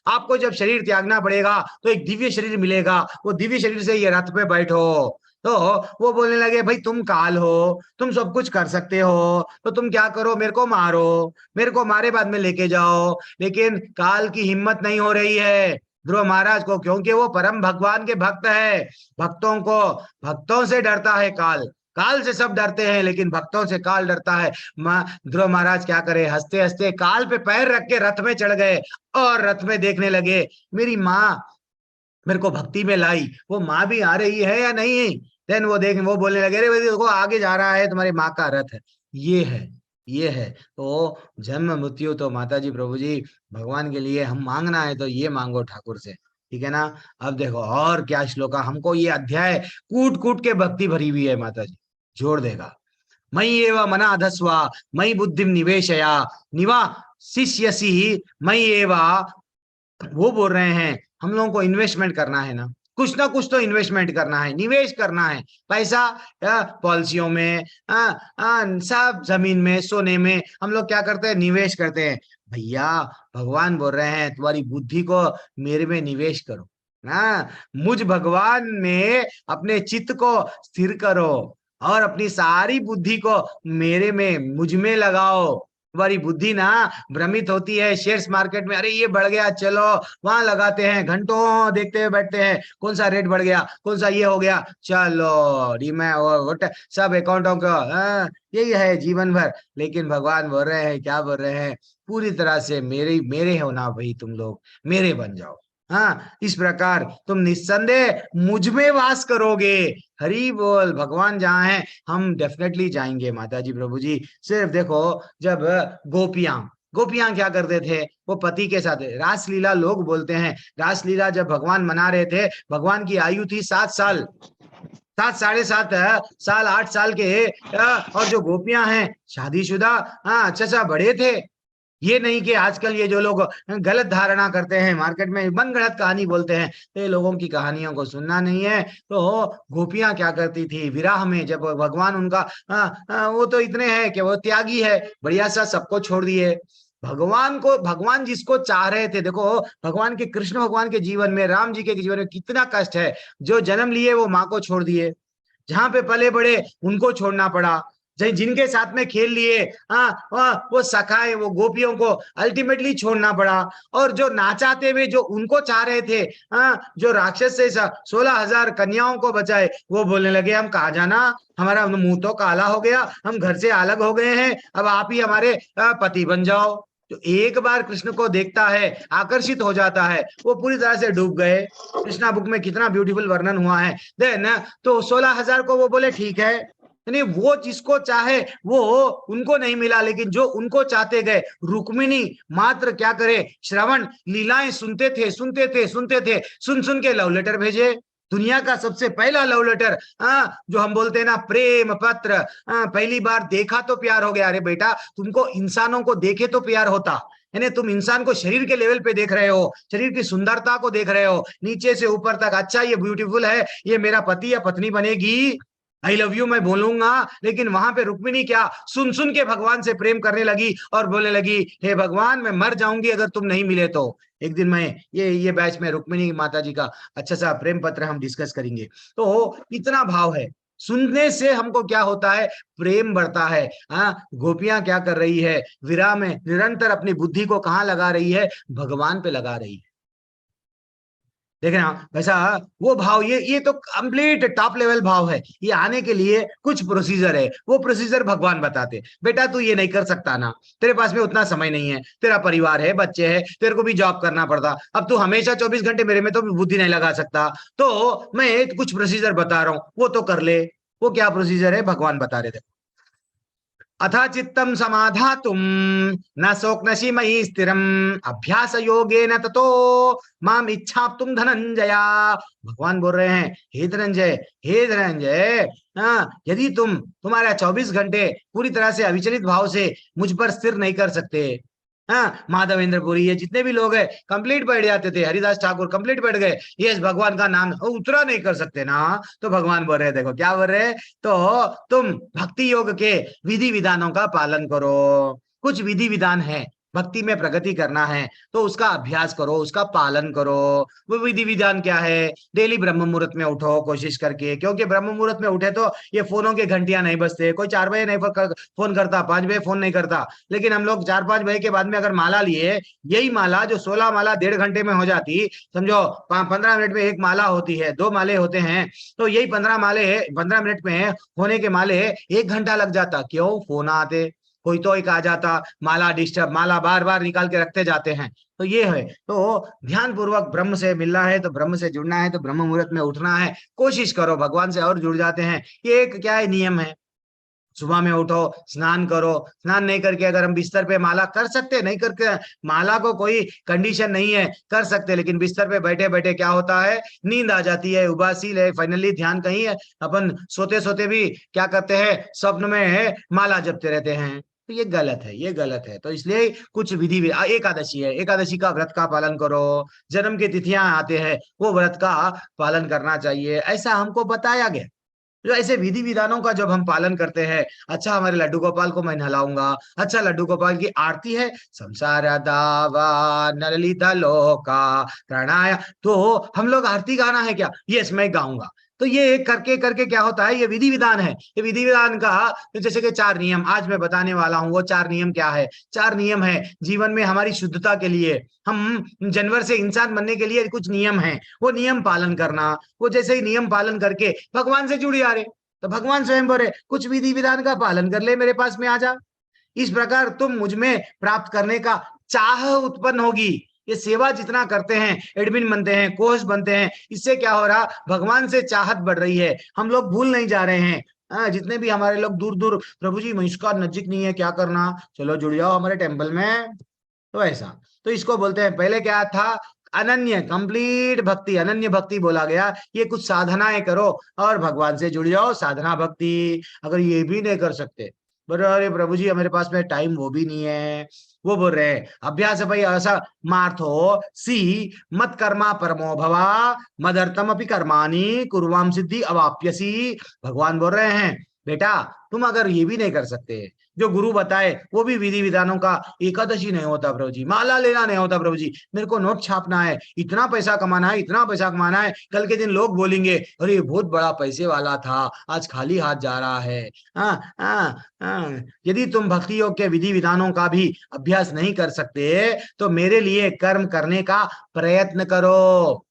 A: आपको जब शरीर त्यागना पड़ेगा तो एक दिव्य शरीर मिलेगा, वो दिव्य शरीर से ये रथ पे बैठो। तो वो बोलने लगे भाई तुम काल हो, तुम सब कुछ कर सकते हो, तो तुम क्या करो, मेरे को मारो, मेरे को मारे बाद में लेके जाओ। लेकिन काल की हिम्मत नहीं हो रही है ध्रुव महाराज को, क्योंकि वो परम भगवान के भक्त है। भक्तों से डरता है काल, काल से सब डरते हैं लेकिन भक्तों से काल डरता है। ध्रुव महाराज क्या करे, हंसते हंसते काल पे पैर रख के रथ में चढ़ गए और रथ में देखने लगे मेरी माँ मेरे को भक्ति में लाई, वो माँ भी आ रही है या नहीं। देन वो बोलने लगे, अरे देखो आगे जा रहा है तुम्हारी माँ का रथ है, ये है, ये है। तो जन्म मृत्यु तो माता जी प्रभु जी भगवान के लिए हम मांगना है तो ये मांगो ठाकुर से, ठीक है ना। अब देखो और क्या श्लोक, हमको ये अध्याय कूट कूट के भक्ति भरी हुई है माता जी, जोड़ देगा। मयि एव मना अधस्वा मयि बुद्धिम निवेशया निवा शिष्यसी मयि एव। वो बोल रहे हैं हम लोगों को इन्वेस्टमेंट करना है ना कुछ तो इन्वेस्टमेंट करना है, निवेश करना है। पैसा पॉलिसियों में, सब जमीन में, सोने में, हम लोग क्या करते हैं, निवेश करते हैं। भैया भगवान बोल रहे हैं तुम्हारी बुद्धि को मेरे में निवेश करो ना, मुझ भगवान में अपने चित्त को स्थिर करो और अपनी सारी बुद्धि को मेरे में, मुझ में लगाओ। तुम्हारी बुद्धि ना भ्रमित होती है शेयर्स मार्केट में, अरे ये बढ़ गया चलो वहां लगाते हैं, घंटों देखते हुए बैठते हैं कौन सा रेट बढ़ गया, कौन सा ये हो गया, चलो डीमैट सब अकाउंटों का यही है जीवन भर। लेकिन भगवान बोल रहे हैं, क्या बोल रहे हैं, पूरी तरह से मेरे हो ना भाई, तुम लोग मेरे बन जाओ। हाँ, इस प्रकार तुम निस्संदेह मुझ में वास करोगे। हरि बोल, भगवान जहाँ है हम डेफिनेटली जाएंगे माता जी प्रभु जी। सिर्फ देखो जब गोपियां क्या करते थे, वो पति के साथ रासलीला, लोग बोलते हैं रासलीला जब भगवान मना रहे थे, भगवान की आयु थी 7 साल, 7 साढ़े 7 साल 8 साल के, और जो गोपियां हैं शादीशुदा, अच्छा बड़े थे। ये नहीं कि आजकल ये जो लोग गलत धारणा करते हैं मार्केट में, मनगढ़ंत कहानी बोलते हैं, तो ये लोगों की कहानियों को सुनना नहीं है। तो गोपियां क्या करती थी विराह में, जब भगवान उनका वो तो इतने हैं कि वो त्यागी है, बढ़िया सा सबको छोड़ दिए। भगवान जिसको चाह रहे थे, देखो भगवान के, कृष्ण भगवान के जीवन में, राम जी के जीवन में कितना कष्ट है। जो जन्म लिए वो माँ को छोड़ दिए, जहां पे पले बड़े उनको छोड़ना पड़ा, जिनके साथ में खेल लिए, वो सखाए, वो गोपियों को अल्टीमेटली छोड़ना पड़ा। और जो नाचाते हुए जो उनको चाह रहे थे, जो राक्षस से 16,000 कन्याओं को बचाए, वो बोलने लगे हम कहाँ जाना, हमारा मुंह तो काला हो गया, हम घर से अलग हो गए हैं, अब आप ही हमारे पति बन जाओ। तो एक बार कृष्ण को देखता है, आकर्षित हो जाता है, वो पूरी तरह से डूब गए। कृष्णा बुक में कितना ब्यूटीफुल वर्णन हुआ है। देन तो 16,000 को वो बोले ठीक है, यानी वो जिसको चाहे वो उनको नहीं मिला, लेकिन जो उनको चाहते गए, रुक्मिणी मात्र क्या करे, श्रवण लीलाएं सुनते थे, सुनते थे, सुनते थे, सुन सुन के लव लेटर भेजे। दुनिया का सबसे पहला लव लेटर, जो हम बोलते हैं ना प्रेम पत्र, पहली बार देखा तो प्यार हो गया। अरे बेटा, तुमको इंसानों को देखे तो प्यार होता, यानी तुम इंसान को शरीर के लेवल पे देख रहे हो, शरीर की सुंदरता को देख रहे हो, नीचे से ऊपर तक, अच्छा ये ब्यूटीफुल है, ये मेरा पति या पत्नी बनेगी, आई लव यू मैं बोलूंगा। लेकिन वहां पे रुक्मिणी क्या सुन सुन के भगवान से प्रेम करने लगी और बोलने लगी, हे भगवान मैं मर जाऊंगी अगर तुम नहीं मिले तो। एक दिन मैं ये बैच में रुक्मिणी माता जी का अच्छा सा प्रेम पत्र हम डिस्कस करेंगे। तो इतना भाव है, सुनने से हमको क्या होता है, प्रेम बढ़ता है। गोपियां क्या कर रही है, विरह में निरंतर अपनी बुद्धि को कहाँ लगा रही है, भगवान पे लगा रही है। देखे ना वैसा वो भाव, ये तो कंप्लीट टॉप लेवल भाव है। ये आने के लिए कुछ प्रोसीजर है, वो प्रोसीजर भगवान बताते, बेटा तू ये नहीं कर सकता ना, तेरे पास में उतना समय नहीं है, तेरा परिवार है, बच्चे हैं, तेरे को भी जॉब करना पड़ता, अब तू हमेशा 24 घंटे मेरे में तो बुद्धि नहीं लगा सकता, तो मैं कुछ प्रोसीजर बता रहा हूं, वो तो कर ले। वो क्या प्रोसीजर है, भगवान बता रहे थे। अथा चित्तम समाधातुम न शोकनशी मयि स्थिरम अभ्यास योगेन ततो माम इच्छाप्तुम धनंजया। भगवान बोल रहे हैं, हे धनंजय, हे धनंजय, यदि तुम्हारा 24 घंटे पूरी तरह से अविचलित भाव से मुझ पर स्थिर नहीं कर सकते, माधवेंद्रपुरी ये जितने भी लोग हैं कंप्लीट बैठ जाते थे, हरिदास ठाकुर कंप्लीट बैठ गए, ये भगवान का नाम उतरा नहीं कर सकते ना, तो भगवान बोल रहे, देखो क्या बोल रहे, तो तुम भक्ति योग के विधि विधानों का पालन करो। कुछ विधि विधान है, भक्ति में प्रगति करना है तो उसका अभ्यास करो, उसका पालन करो। वो विधि विधान क्या है, डेली ब्रह्म मुहूर्त में उठो कोशिश करके, क्योंकि ब्रह्म मुहूर्त में उठे तो ये फोनों की घंटियां नहीं बजते, कोई 4 बजे नहीं फोन करता, 5 बजे फोन नहीं करता, लेकिन हम लोग 4-5 बजे के बाद में अगर माला लिए, यही माला जो 16 माला 1.5 घंटे में हो जाती, समझो 15 मिनट में एक माला होती है, 2 माले होते हैं, तो यही 15 माले 15 मिनट में होने के माले 1 घंटा लग जाता। क्यों, फोन आते, कोई तो एक आ जाता, माला डिस्टर्ब, माला बार बार निकाल के रखते जाते हैं। तो ये है, तो ध्यान पूर्वक ब्रह्म से मिलना है तो ब्रह्म से जुड़ना है तो ब्रह्म मुहूर्त में उठना है, कोशिश करो, भगवान से और जुड़ जाते हैं। ये एक क्या है, नियम है, सुबह में उठो, स्नान करो, स्नान नहीं करके अगर हम बिस्तर पे माला कर सकते, नहीं करके, माला को कोई कंडीशन नहीं है, कर सकते, लेकिन बिस्तर पे बैठे बैठे क्या होता है, नींद आ जाती है, उबासी है, फाइनली ध्यान कहीं है, अपन सोते सोते भी क्या करते हैं, स्वप्न में है माला जपते रहते हैं, तो ये गलत है, ये गलत है। तो इसलिए कुछ विधि, एकादशी है, एकादशी का व्रत का पालन करो, जन्म की तिथियां आते हैं वो व्रत का पालन करना चाहिए, ऐसा हमको बताया गया। जो ऐसे विधि विधानों का जब हम पालन करते हैं, अच्छा हमारे लड्डू गोपाल को मैं नहलाऊंगा, अच्छा लड्डू गोपाल की आरती है, संसार दावा नलिता लोका प्रणाया, तो हम लोग आरती गाना है क्या, यस मैं गाऊंगा। तो ये करके करके क्या होता है, ये विधि विधान है, ये विधि विधान का जैसे कि 4 नियम आज मैं बताने वाला हूँ। वो 4 नियम क्या है, 4 नियम है जीवन में हमारी शुद्धता के लिए, हम जानवर से इंसान बनने के लिए कुछ नियम है, वो नियम पालन करना। वो जैसे ही नियम पालन करके भगवान से जुड़ जा रहे, तो भगवान स्वयं बोले कुछ विधि विधान का पालन कर ले, मेरे पास में आ जा, इस प्रकार तुम मुझ में प्राप्त करने का चाह उत्पन्न होगी। ये सेवा जितना करते हैं, एडमिन बनते हैं, कोच बनते हैं, इससे क्या हो रहा, भगवान से चाहत बढ़ रही है, हम लोग भूल नहीं जा रहे हैं। जितने भी हमारे लोग दूर दूर, प्रभु जी महिष्कार नजदीक नहीं है, क्या करना, चलो जुड़ जाओ हमारे टेम्पल में, तो ऐसा, तो इसको बोलते हैं, पहले क्या था, अनन्य कंप्लीट भक्ति, अनन्य भक्ति बोला गया, ये कुछ साधनाएं करो और भगवान से जुड़ जाओ, साधना भक्ति। अगर ये भी नहीं कर सकते, बोले अरे प्रभु जी हमारे पास में टाइम वो भी नहीं है, वो बोल रहे हैं अभ्यास भाई ऐसा मार्थो सी मत कर्मा परमो भवा मदर्थम अपि कर्माणि कुर्वाम सिद्धि अवाप्यसी। भगवान बोल रहे हैं बेटा तुम अगर ये भी नहीं कर सकते, जो गुरु बताए वो भी विधि विधानों का, एकादशी नहीं होता प्रभु जी, माला लेना नहीं होता प्रभु जी, मेरे को नोट छापना है, इतना पैसा कमाना है, इतना पैसा कमाना है, कल के दिन लोग बोलेंगे अरे ये बहुत बड़ा पैसे वाला था, आज खाली हाथ जा रहा है। हाँ हाँ हाँ, यदि तुम भक्ति योग के विधि विधानों का भी अभ्यास नहीं कर सकते तो मेरे लिए कर्म करने का प्रयत्न करो,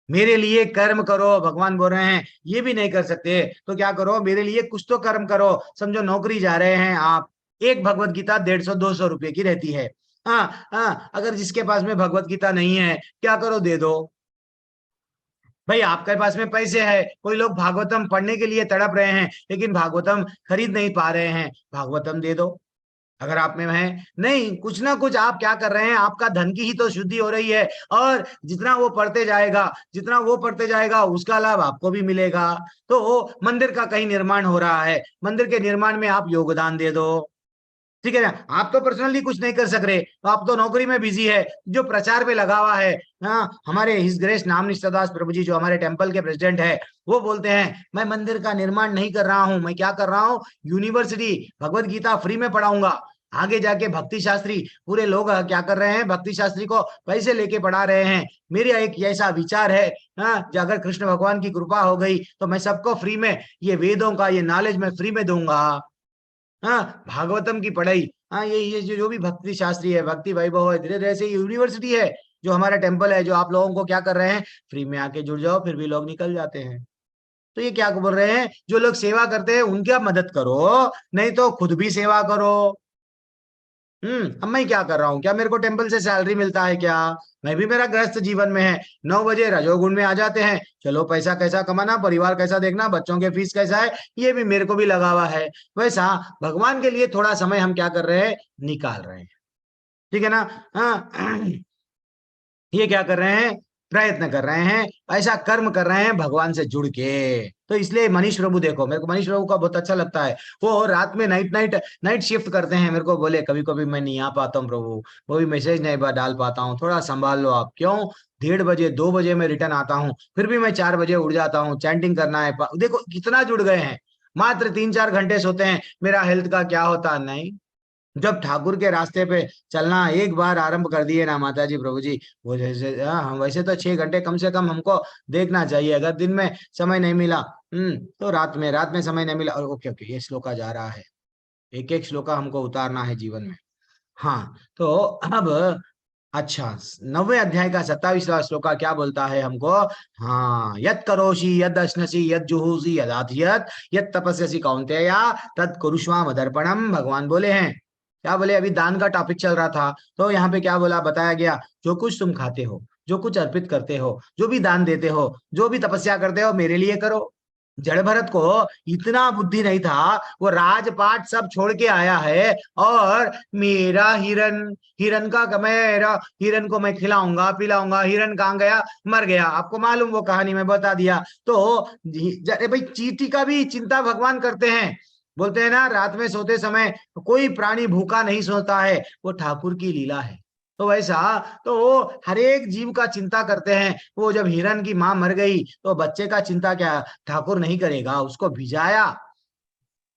A: मेरे लिए कर्म करो। भगवान बोल रहे हैं ये भी नहीं कर सकते तो क्या करो, मेरे लिए कुछ तो कर्म करो। समझो नौकरी जा रहे हैं आप, एक भगवत गीता 150-200 रुपए की रहती है। हाँ हाँ, अगर जिसके पास में भगवत गीता नहीं है क्या करो, दे दो भाई, आपके पास में पैसे है। कोई लोग भागवतम पढ़ने के लिए तड़प रहे हैं लेकिन भागवतम खरीद नहीं पा रहे हैं, भागवतम दे दो अगर आप में है। नहीं, कुछ ना कुछ आप क्या कर रहे हैं, आपका धन की ही तो शुद्धि हो रही है, और जितना वो पढ़ते जाएगा, जितना वो पढ़ते जाएगा उसका लाभ आपको भी मिलेगा। तो मंदिर का कहीं निर्माण हो रहा है, मंदिर के निर्माण में आप योगदान दे दो, ठीक है ना। आप तो पर्सनली कुछ नहीं कर सक रहे, तो आप तो नौकरी में बिजी है, जो प्रचार पे लगा हुआ है। हाँ, हमारे हिज ग्रेस नाम निष्ठादास प्रभु जी जो हमारे टेम्पल के प्रेसिडेंट है, वो बोलते हैं मैं मंदिर का निर्माण नहीं कर रहा हूँ, मैं क्या कर रहा हूँ, यूनिवर्सिटी भगवत गीता फ्री में पढ़ाऊंगा। आगे जाके भक्ति शास्त्री पूरे लोग क्या कर रहे हैं, भक्ति शास्त्री को पैसे लेके पढ़ा रहे हैं। मेरा एक ऐसा विचार है, हाँ, जो अगर कृष्ण भगवान की कृपा हो गई तो मैं सबको फ्री में ये वेदों का ये नॉलेज मैं फ्री में दूंगा। हाँ, भागवतम की पढ़ाई, हाँ, ये जो भी भक्ति शास्त्री है, भक्ति वैभव है, धीरे धीरे से यूनिवर्सिटी है जो हमारा टेम्पल है, जो आप लोगों को क्या कर रहे हैं, फ्री में आके जुड़ जाओ, फिर भी लोग निकल जाते हैं। तो ये क्या बोल रहे हैं, जो लोग सेवा करते हैं उनकी आप मदद करो, नहीं तो खुद भी सेवा करो। अब मैं क्या कर रहा हूँ, क्या मेरे को टेम्पल से सैलरी मिलता है क्या, मैं भी मेरा गृहस्थ जीवन में है, 9 बजे रजोगुण में आ जाते हैं, चलो पैसा कैसा कमाना, परिवार कैसा देखना, बच्चों के फीस कैसा है, ये भी मेरे को भी लगा हुआ है। वैसा भगवान के लिए थोड़ा समय हम क्या कर रहे हैं, निकाल रहे हैं, ठीक है ना। हाँ, ये क्या कर रहे हैं, प्रयत्न कर रहे हैं, ऐसा कर्म कर रहे हैं भगवान से जुड़ के। तो इसलिए मनीष प्रभु देखो, मेरे को मनीष प्रभु का बहुत अच्छा लगता है, वो रात में नाइट नाइट नाइट शिफ्ट करते हैं। मेरे को बोले कभी कभी मैं नहीं आ पाता हूँ प्रभु, वो भी मैसेज नहीं डाल पाता हूँ, थोड़ा संभाल लो आप। क्यों, 1:30 बजे 2 बजे मैं रिटर्न आता हूँ, फिर भी मैं 4 बजे उठ जाता हूँ, चैंटिंग करना है। देखो कितना जुड़ गए हैं, मात्र 3-4 घंटे सोते हैं, मेरा हेल्थ का क्या होता नहीं। जब ठाकुर के रास्ते पे चलना एक बार आरंभ कर दिए ना माता जी प्रभु जी, वो जैसे हम वैसे तो 6 घंटे कम से कम हमको देखना चाहिए, अगर दिन में समय नहीं मिला तो रात में समय नहीं मिला। और ओके ओके, ये श्लोका जा रहा है, एक एक श्लोका हमको उतारना है जीवन में। हाँ, तो अब अच्छा, 9वें अध्याय का 27वां श्लोका क्या बोलता है हमको, हाँ, यत करोषि यद अश्नसि यद जुहुषि यदाधियत यद तपस्यसि कौन्तेया तत् कुरुष्वाम दर्पणम। भगवान बोले हैं, क्या बोले, अभी दान का टॉपिक चल रहा था, तो यहाँ पे क्या बोला, बताया गया, जो कुछ तुम खाते हो, जो कुछ अर्पित करते हो, जो भी दान देते हो, जो भी तपस्या करते हो, मेरे लिए करो। जड़ भरत को इतना बुद्धि नहीं था, वो राजपाट सब छोड़ के आया है, और मेरा हिरन, हिरन का मेरा हिरन को मैं खिलाऊंगा पिलाऊंगा, हिरन कहाँ गया, मर गया, आपको मालूम वो कहानी में बता दिया। तो भाई चींटी का भी चिंता भगवान करते हैं, बोलते हैं ना रात में सोते समय कोई प्राणी भूखा नहीं सोता है, वो ठाकुर की लीला है। तो वैसा तो वो हर एक जीव का चिंता करते हैं। वो जब हिरन की मां मर गई तो बच्चे का चिंता क्या ठाकुर नहीं करेगा, उसको भिजाया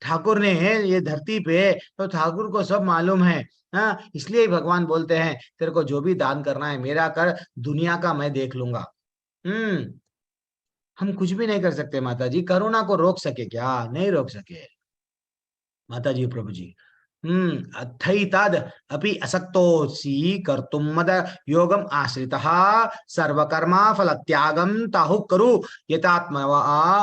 A: ठाकुर ने ये धरती पे, तो ठाकुर को सब मालूम है। हाँ, इसलिए भगवान बोलते हैं तेरे को जो भी दान करना है मेरा कर, दुनिया का मैं देख लूंगा। हम कुछ भी नहीं कर सकते माता जी, करुणा को रोक सके क्या, नहीं रोक सके माता जी प्रभु जी। अथैताद अपि असक्तोऽसि कर्तुम मद योगम आश्रितः सर्वकर्मा फल त्यागम ताहु करु यतात्मा।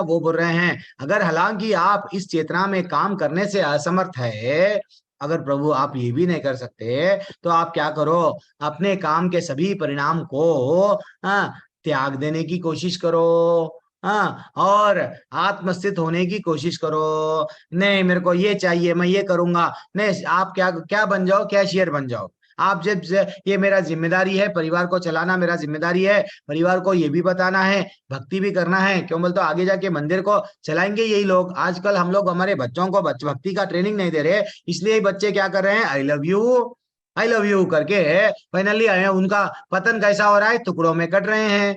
A: वो बोल रहे हैं अगर हालांकि आप इस चेतना में काम करने से असमर्थ है, अगर प्रभु आप ये भी नहीं कर सकते, तो आप क्या करो, अपने काम के सभी परिणाम को त्याग देने की कोशिश करो। हाँ, और आत्मस्थित होने की कोशिश करो। नहीं मेरे को ये चाहिए, मैं ये करूंगा, नहीं, आप क्या क्या बन जाओ, कैशियर बन जाओ। आप जब ये मेरा जिम्मेदारी है, परिवार को चलाना मेरा जिम्मेदारी है, परिवार को ये भी बताना है, भक्ति भी करना है। क्यों बोलते तो आगे जाके मंदिर को चलाएंगे यही लोग। आजकल हम लोग हमारे बच्चों को भक्ति का ट्रेनिंग नहीं दे रहे, इसलिए बच्चे क्या कर रहे हैं, आई लव यू करके फाइनली उनका पतन कैसा हो रहा है, टुकड़ों में कट रहे हैं,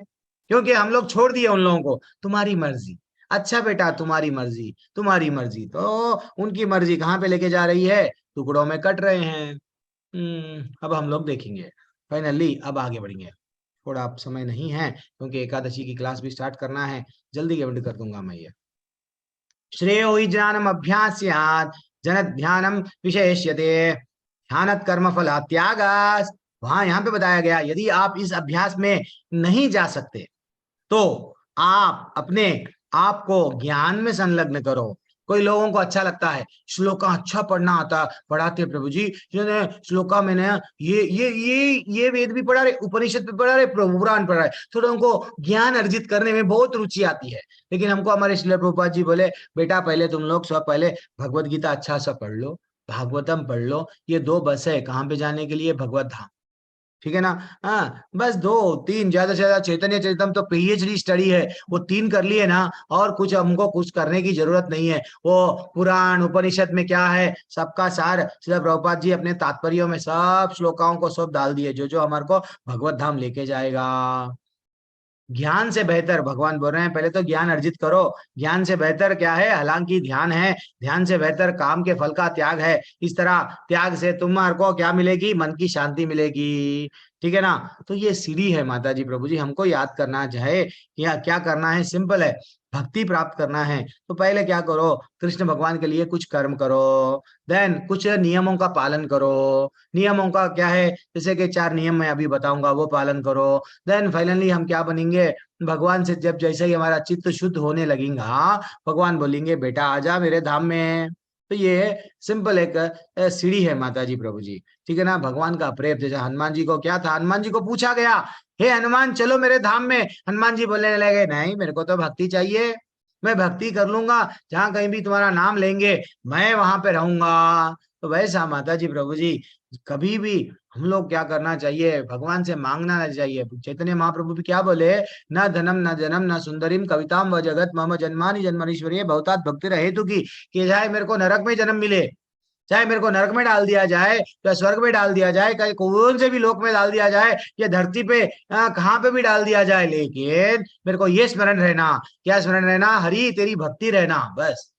A: क्योंकि हम लोग छोड़ दिए उन लोगों को, तुम्हारी मर्जी, अच्छा बेटा तुम्हारी मर्जी तुम्हारी मर्जी। तो उनकी मर्जी कहाँ पे लेके जा रही है, टुकड़ों में कट रहे हैं। अब हम लोग देखेंगे फाइनली, अब आगे बढ़ेंगे। थोड़ा अब समय नहीं है क्योंकि एकादशी की क्लास भी स्टार्ट करना है, जल्दी एंड कर दूंगा मैं ये। श्रेयो हि ज्ञानम अभ्यास्यात् जन ध्यानम विशेष्यते ध्यानत कर्म फल त्यागास। वहां यहाँ पे बताया गया यदि आप इस अभ्यास में नहीं जा सकते तो आप अपने आप को ज्ञान में संलग्न करो। कोई लोगों को अच्छा लगता है श्लोका अच्छा पढ़ना आता, पढ़ाते प्रभु जी जिन्होंने श्लोका मैंने ये वेद भी पढ़ा रहे, उपनिषद भी पढ़ा रहे, प्रभु पुराण पढ़ा रहे, थोड़ा उनको ज्ञान अर्जित करने में बहुत रुचि आती है। लेकिन हमको हमारे श्रील प्रभुपाद जी बोले बेटा पहले तुम लोग सब पहले भगवत गीता अच्छा सा पढ़ लो, भागवतम पढ़ लो, ये 2 बस है कहाँ पे जाने के लिए, भगवत धाम। ठीक है ना। हाँ बस 2-3 ज्यादा से ज्यादा चैतन्य चरितम तो पीएचडी स्टडी है, वो 3 कर लिए ना और कुछ हमको कुछ करने की जरूरत नहीं है। वो पुराण उपनिषद में क्या है सबका सार श्रील प्रभुपाद जी अपने तात्पर्यों में सब श्लोकाओं को सब डाल दिए जो जो हमारे को भगवत धाम लेके जाएगा। ज्ञान से बेहतर भगवान बोल रहे हैं पहले तो ज्ञान अर्जित करो। ज्ञान से बेहतर क्या है, हालांकि ध्यान है, ध्यान से बेहतर काम के फल का त्याग है। इस तरह त्याग से तुम्हारे को क्या मिलेगी, मन की शांति मिलेगी। ठीक है ना। तो ये सीढ़ी है माता जी प्रभु जी, हमको याद करना चाहे या क्या करना है, सिंपल है, भक्ति प्राप्त करना है तो पहले क्या करो, कृष्ण भगवान के लिए कुछ कर्म करो, देन कुछ नियमों का पालन करो। नियमों का क्या है, जैसे कि 4 नियम मैं अभी बताऊंगा वो पालन करो। देन फाइनली हम क्या बनेंगे, भगवान से जब जैसे ही हमारा चित्त शुद्ध होने लगेगा भगवान बोलेंगे बेटा आजा मेरे धाम में। तो ये सिंपल एक सीढ़ी है माता जी प्रभु जी। ठीक है ना। भगवान का प्रेम, जैसे हनुमान जी को क्या था, हनुमान जी को पूछा गया हे हनुमान चलो मेरे धाम में, हनुमान जी बोलने लगे नहीं मेरे को तो भक्ति चाहिए, मैं भक्ति कर लूंगा, जहां कहीं भी तुम्हारा नाम लेंगे मैं वहां पे रहूंगा। तो वैसा माता जी प्रभु जी कभी भी हम लोग क्या करना चाहिए, भगवान से मांगना नहीं चाहिए। चैतन्य महाप्रभु भी क्या बोले, न धनम न जनम न सुंदरीम कविताम व जगत मम जन्मानि जन्मनीश्वरी बहुतात भक्ति रहे तू की, कि चाहे मेरे को नरक में जन्म मिले, चाहे मेरे को नरक में डाल दिया जाए या स्वर्ग में डाल दिया जाए, कहीं कौन से भी लोक में डाल दिया जाए या धरती पे कहाँ पे भी डाल दिया जाए, लेकिन मेरे को ये स्मरण रहना, क्या स्मरण रहना, हरि तेरी भक्ति रहना, बस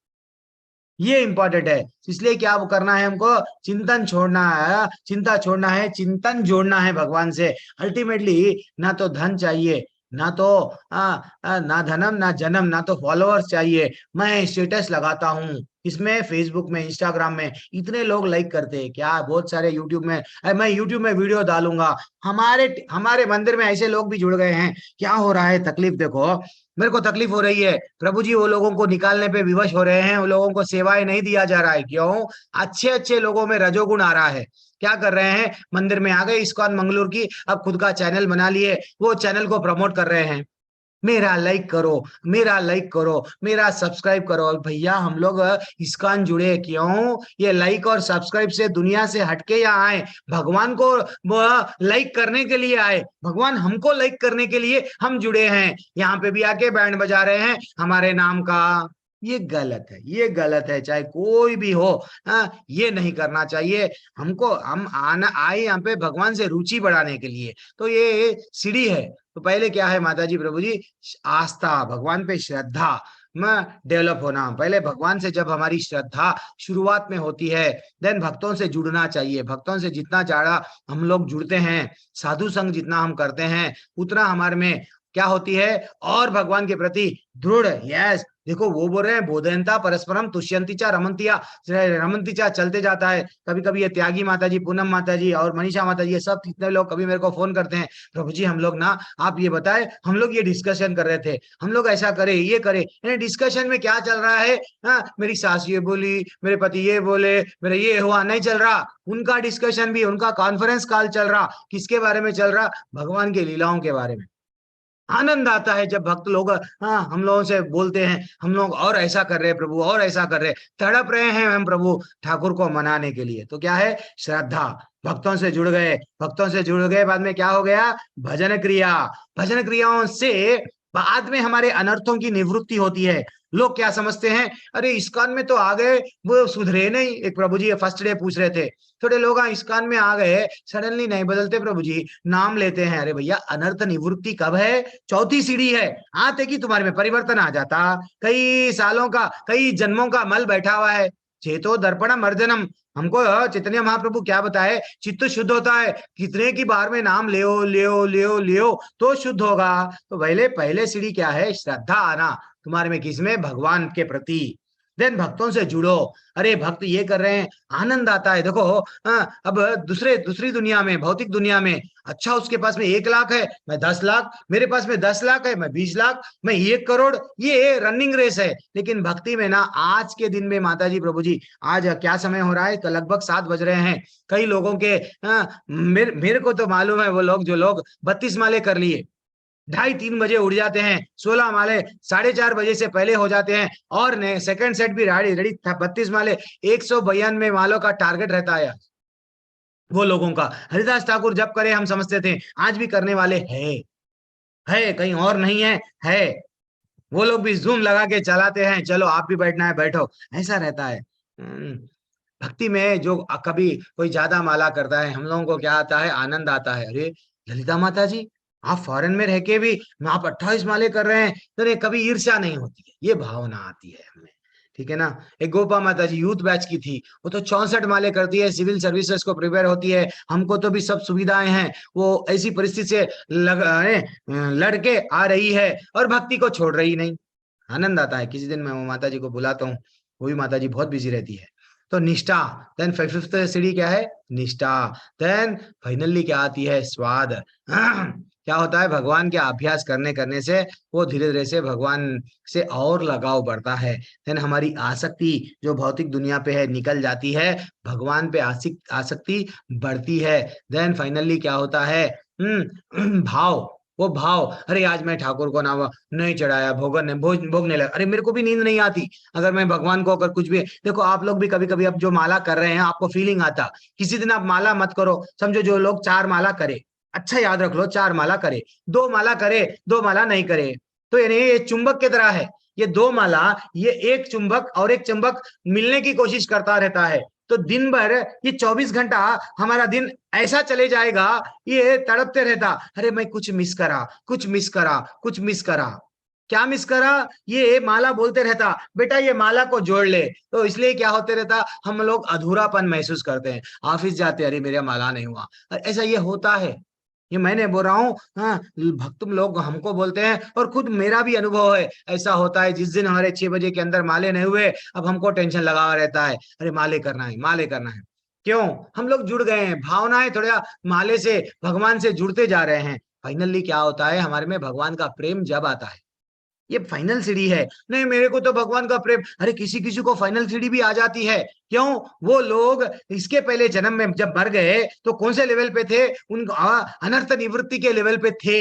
A: ये इंपॉर्टेंट है। इसलिए क्या वो करना है हमको, चिंतन छोड़ना है, चिंता छोड़ना है, चिंतन जोड़ना है भगवान से। अल्टीमेटली ना तो धन चाहिए, ना तो ना धनम ना जन्म, ना तो फॉलोअर्स चाहिए। मैं स्टेटस लगाता हूँ इसमें, फेसबुक में, इंस्टाग्राम में, इतने लोग लाइक करते हैं क्या, बहुत सारे यूट्यूब में, मैं यूट्यूब में वीडियो डालूंगा, हमारे हमारे मंदिर में ऐसे लोग भी जुड़ गए हैं। क्या हो रहा है, तकलीफ देखो, मेरे को तकलीफ हो रही है प्रभु जी, वो लोगों को निकालने पे विवश हो रहे हैं, वो लोगों को सेवाएं नहीं दिया जा रहा है। क्यों, अच्छे अच्छे लोगों में रजोगुण आ रहा है। क्या कर रहे हैं, मंदिर में आ गए इस्कॉन मंगलूर की, अब खुद का चैनल बना लिए, वो चैनल को प्रमोट कर रहे हैं, मेरा लाइक करो, मेरा लाइक करो, मेरा सब्सक्राइब करो। और भैया हम लोग इस्कॉन जुड़े क्यों, ये लाइक और सब्सक्राइब से दुनिया से हटके या आए, भगवान को लाइक करने के लिए आए, भगवान हमको लाइक करने के लिए हम जुड़े हैं। यहाँ पे भी आके बैंड बजा रहे हैं हमारे नाम का, ये गलत है, ये गलत है, चाहे कोई भी हो। ये नहीं करना चाहिए हमको। हम आना आए यहाँ पे भगवान से रुचि बढ़ाने के लिए, तो ये सीढ़ी है। तो पहले क्या है माता जी प्रभु जी, आस्था, भगवान पे श्रद्धा में डेवलप होना। पहले भगवान से जब हमारी श्रद्धा शुरुआत में होती है, देन भक्तों से जुड़ना चाहिए। भक्तों से जितना ज्यादा हम लोग जुड़ते हैं, साधु संग जितना हम करते हैं, उतना हमारे में क्या होती है, और भगवान के प्रति दृढ़। यस देखो वो बोल रहे हैं बोधयंता परस्परम तुष्यंतिचा रमंतिया, रमंतिचा चलते जाता है। कभी कभी ये त्यागी माता जी, पूनम माता जी और मनीषा माता जी, ये सब कितने लोग कभी मेरे को फोन करते हैं, प्रभु जी हम लोग ना, आप ये बताए, हम लोग ये डिस्कशन कर रहे थे, हम लोग ऐसा करें ये करें। यानी डिस्कशन में क्या चल रहा है, मेरी सास ये बोली, मेरे पति ये बोले, मेरा ये हुआ, नहीं चल रहा उनका डिस्कशन भी, उनका कॉन्फ्रेंस कॉल चल रहा, किसके बारे में चल रहा, भगवान के लीलाओं के बारे में। आनंद आता है जब भक्त लोग हम लोगों से बोलते हैं, हम लोग और ऐसा कर रहे हैं प्रभु, और ऐसा कर रहे हैं, तड़प रहे हैं हम प्रभु ठाकुर को मनाने के लिए। तो क्या है, श्रद्धा, भक्तों से जुड़ गए, भक्तों से जुड़ गए, बाद में क्या हो गया, भजन क्रिया। भजन क्रियाओं से बाद में हमारे अनर्थों की निवृत्ति होती है। लोग क्या समझते हैं, अरे इस्कॉन में तो आ गए, वो सुधरे नहीं। एक प्रभु जी फर्स्ट डे पूछ रहे थे, थोड़े लोग इस्कॉन में आ गए, सडनली नहीं बदलते प्रभु जी, नाम लेते हैं। अरे भैया, अनर्थ निवृत्ति कब है? चौथी सीढ़ी है। आते कि तुम्हारे में परिवर्तन आ जाता। कई सालों का, कई जन्मों का मल बैठा हुआ है। चेतो दर्पण मर्दनम, हमको चैतन्य महाप्रभु क्या बताए, चित्त शुद्ध होता है कितने की बार में नाम लियो लियो लियो लियो तो शुद्ध होगा। तो पहले पहले सीढ़ी क्या है? श्रद्धा आना तुम्हारे में, किसमें? भगवान के प्रति। देन भक्तों से जुड़ो। अरे भक्त ये कर रहे हैं, आनंद आता है। देखो अब दूसरी दुनिया में, भौतिक दुनिया में, अच्छा उसके पास में 1 लाख है, मैं 10 लाख, मेरे पास में 10 लाख है, मैं 20 लाख, मैं 1 करोड़, ये रनिंग रेस है। लेकिन भक्ति में ना, आज के दिन में माता जी प्रभु जी, आज क्या समय हो रहा है? लगभग 7 बज रहे हैं। कई लोगों के मेरे को तो मालूम है, वो लोग जो लोग 32 माले कर लिए, 2:30-3 बजे उठ जाते हैं, 16 माले 4:30 बजे से पहले हो जाते हैं, और सेकंड सेट भी रेडी 32 माले, 192 मालों का टारगेट रहता है वो लोगों का। हरिदास ठाकुर जब करे हम समझते थे, आज भी करने वाले है कहीं और नहीं है। वो लोग भी जूम लगा के चलाते हैं, चलो आप भी बैठना है बैठो, ऐसा रहता है। भक्ति में जो कभी कोई ज्यादा माला करता है, हम लोगों को क्या आता है? आनंद आता है। अरे ललिता माता जी, आप फॉरेन में रह के भी आप 28 माले कर रहे हैं, तो कभी ईर्ष्या नहीं होती है, ये भावना आती है हमें। ठीक है ना? एक गोपा माता जी यूथ बैच की थी, वो तो 64 माले करती है, सिविल सर्विसेज को प्रिपेयर होती है, हमको तो भी सब सुविधाएं हैं, वो ऐसी परिस्थिति से लड़के आ रही है और भक्ति को छोड़ रही नहीं। आनंद आता है। किसी दिन मैं वो माता जी को बुलाता हूँ, वो भी माता जी बहुत बिजी रहती है। तो निष्ठा, देन 5th सीढ़ी क्या है? निष्ठा। देन फाइनली क्या आती है? स्वाद। क्या होता है? भगवान के अभ्यास करने से वो धीरे धीरे से भगवान से और लगाव बढ़ता है। देन हमारी आसक्ति जो भौतिक दुनिया पे है निकल जाती है, भगवान पे आसक्ति बढ़ती है। देन फाइनली क्या होता है? भाव। वो भाव, अरे आज मैं ठाकुर को ना नहीं चढ़ाया, भोगने लगा, अरे मेरे को भी नींद नहीं आती अगर मैं भगवान को, अगर कुछ भी। देखो आप लोग भी कभी कभी अब जो माला कर रहे हैं, आपको फीलिंग आता, किसी दिन आप माला मत करो। समझो जो लोग 4 माला करे, अच्छा याद रख लो, 4 माला करे, 2 माला करे, 2 माला नहीं करे, तो यानी ये चुंबक की तरह है। ये 2 माला, ये एक चुंबक और एक चुंबक मिलने की कोशिश करता रहता है। तो दिन भर ये 24 घंटा हमारा दिन ऐसा चले जाएगा, ये तड़पते रहता, अरे मैं कुछ मिस करा, कुछ मिस करा, कुछ मिस करा। क्या मिस करा? ये माला बोलते रहता, बेटा ये माला को जोड़ ले। तो इसलिए क्या होते रहता, हम लोग अधूरापन महसूस करते हैं। ऑफिस जाते, अरे मेरा माला नहीं हुआ, ऐसा ये होता है। ये मैंने बोल रहा हूँ, हाँ, भक्त लोग हमको बोलते हैं, और खुद मेरा भी अनुभव है, ऐसा होता है। जिस दिन हमारे 6 बजे के अंदर माले नहीं हुए, अब हमको टेंशन लगा हुआ रहता है, अरे माले करना है, माले करना है। क्यों? हम लोग जुड़ गए हैं, भावनाएं थोड़ा माले से, भगवान से जुड़ते जा रहे हैं। फाइनली क्या होता है? हमारे में भगवान का प्रेम जब आता है, ये फाइनल सीढ़ी है। नहीं मेरे को तो भगवान का प्रेम, अरे किसी किसी को फाइनल सीढ़ी भी आ जाती है। क्यों? वो लोग इसके पहले जन्म में जब मर गए तो कौन से लेवल पे थे? उन अनर्थ निवृत्ति के लेवल पे थे।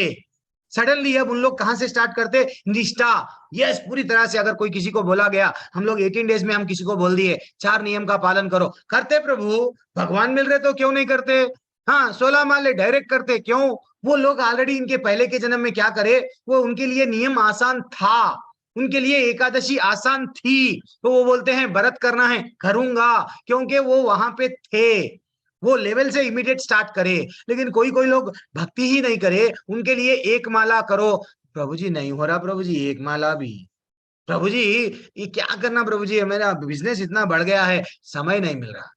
A: सडनली अब उन लोग कहां से स्टार्ट करते? निष्ठा। यस, पूरी तरह से। अगर कोई किसी को बोला गया, हम लोग 18 डेज में हम किसी को बोल दिए 4 नियम का पालन करो, करते प्रभु, भगवान मिल रहे तो क्यों नहीं करते? हाँ, 16 माले डायरेक्ट करते, क्यों? वो लोग ऑलरेडी इनके पहले के जन्म में क्या करे, वो उनके लिए नियम आसान था, उनके लिए एकादशी आसान थी, तो वो बोलते हैं व्रत करना है, करूंगा, क्योंकि वो वहां पे थे, वो लेवल से इमीडिएट स्टार्ट करे। लेकिन कोई कोई लोग भक्ति ही नहीं करे, उनके लिए 1 माला करो, प्रभु जी नहीं हो रहा, प्रभु जी 1 माला भी, प्रभु जी ये क्या करना, प्रभु जी मेरा बिजनेस इतना बढ़ गया है, समय नहीं मिल रहा।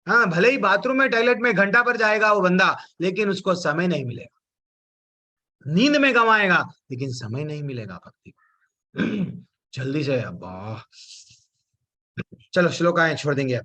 A: हाँ, भले ही बाथरूम में, टॉयलेट में घंटा भर जाएगा वो बंदा, लेकिन उसको समय नहीं मिलेगा। नींद में गंवाएगा, लेकिन समय नहीं मिलेगा भक्ति को। जल्दी से, अब्बा चलो श्लोकाएं छोड़ देंगे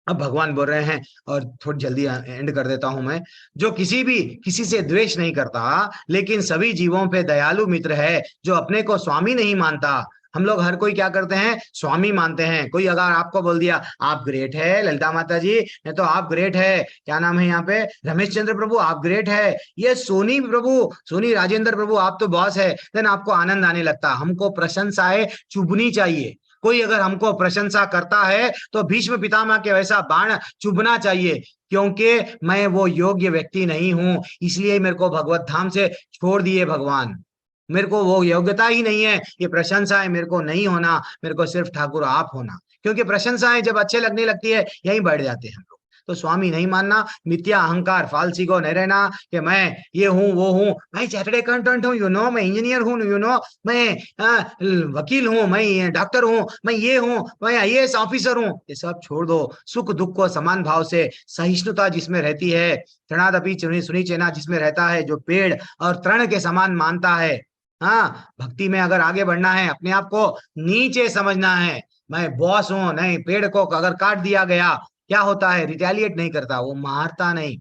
A: अब भगवान बोल रहे हैं, और थोड़ी जल्दी एंड कर देता हूं मैं। जो किसी से द्वेष नहीं करता, लेकिन सभी जीवों पे दयालु मित्र है, जो अपने को स्वामी नहीं मानता। हम लोग हर कोई क्या करते हैं? स्वामी मानते हैं। कोई अगर आपको बोल दिया आप ग्रेट है ललिता माता जी, नहीं तो आप ग्रेट है, क्या नाम है यहाँ पे, रमेश चंद्र प्रभु आप ग्रेट है, ये सोनी प्रभु, सोनी राजेंद्र प्रभु आप तो बॉस है, देन आपको आनंद आने लगता। हमको प्रशंसाएं चुभनी चाहिए। कोई अगर हमको प्रशंसा करता है तो भीष्म पितामह के वैसा बाण चुभना चाहिए, क्योंकि मैं वो योग्य व्यक्ति नहीं हूं, इसलिए मेरे को भगवत धाम से छोड़ दिए भगवान। मेरे को वो योग्यता ही नहीं है, ये प्रशंसा है मेरे को नहीं होना, मेरे को सिर्फ ठाकुर आप होना। क्योंकि प्रशंसाएं जब अच्छे लगने लगती है यहीं बैठ जाते हैं हम लोग। तो स्वामी नहीं मानना, मिथ्या अहंकार फालसी को नहीं रहना कि मैं ये हूँ वो हूँ, मैं चार्टर्ड अकाउंटेंट हूँ यू नो, मैं इंजीनियर हूँ यू नो, मैं वकील हूँ, मैं डॉक्टर हूँ, मैं ये हूँ, मैं आईएएस ऑफिसर हूँ। ये सब छोड़ दो। सुख दुख को समान भाव से, सहिष्णुता जिसमें रहती है, तृणादपि सुनी चेना जिसमें रहता है, जो पेड़ और तृण के समान मानता है। हाँ, भक्ति में अगर आगे बढ़ना है, अपने आप को नीचे समझना है, मैं बॉस हूं नहीं, पेड़ को अगर काट दिया गया क्या होता है, रिटेलिएट नहीं करता, वो मारता नहीं।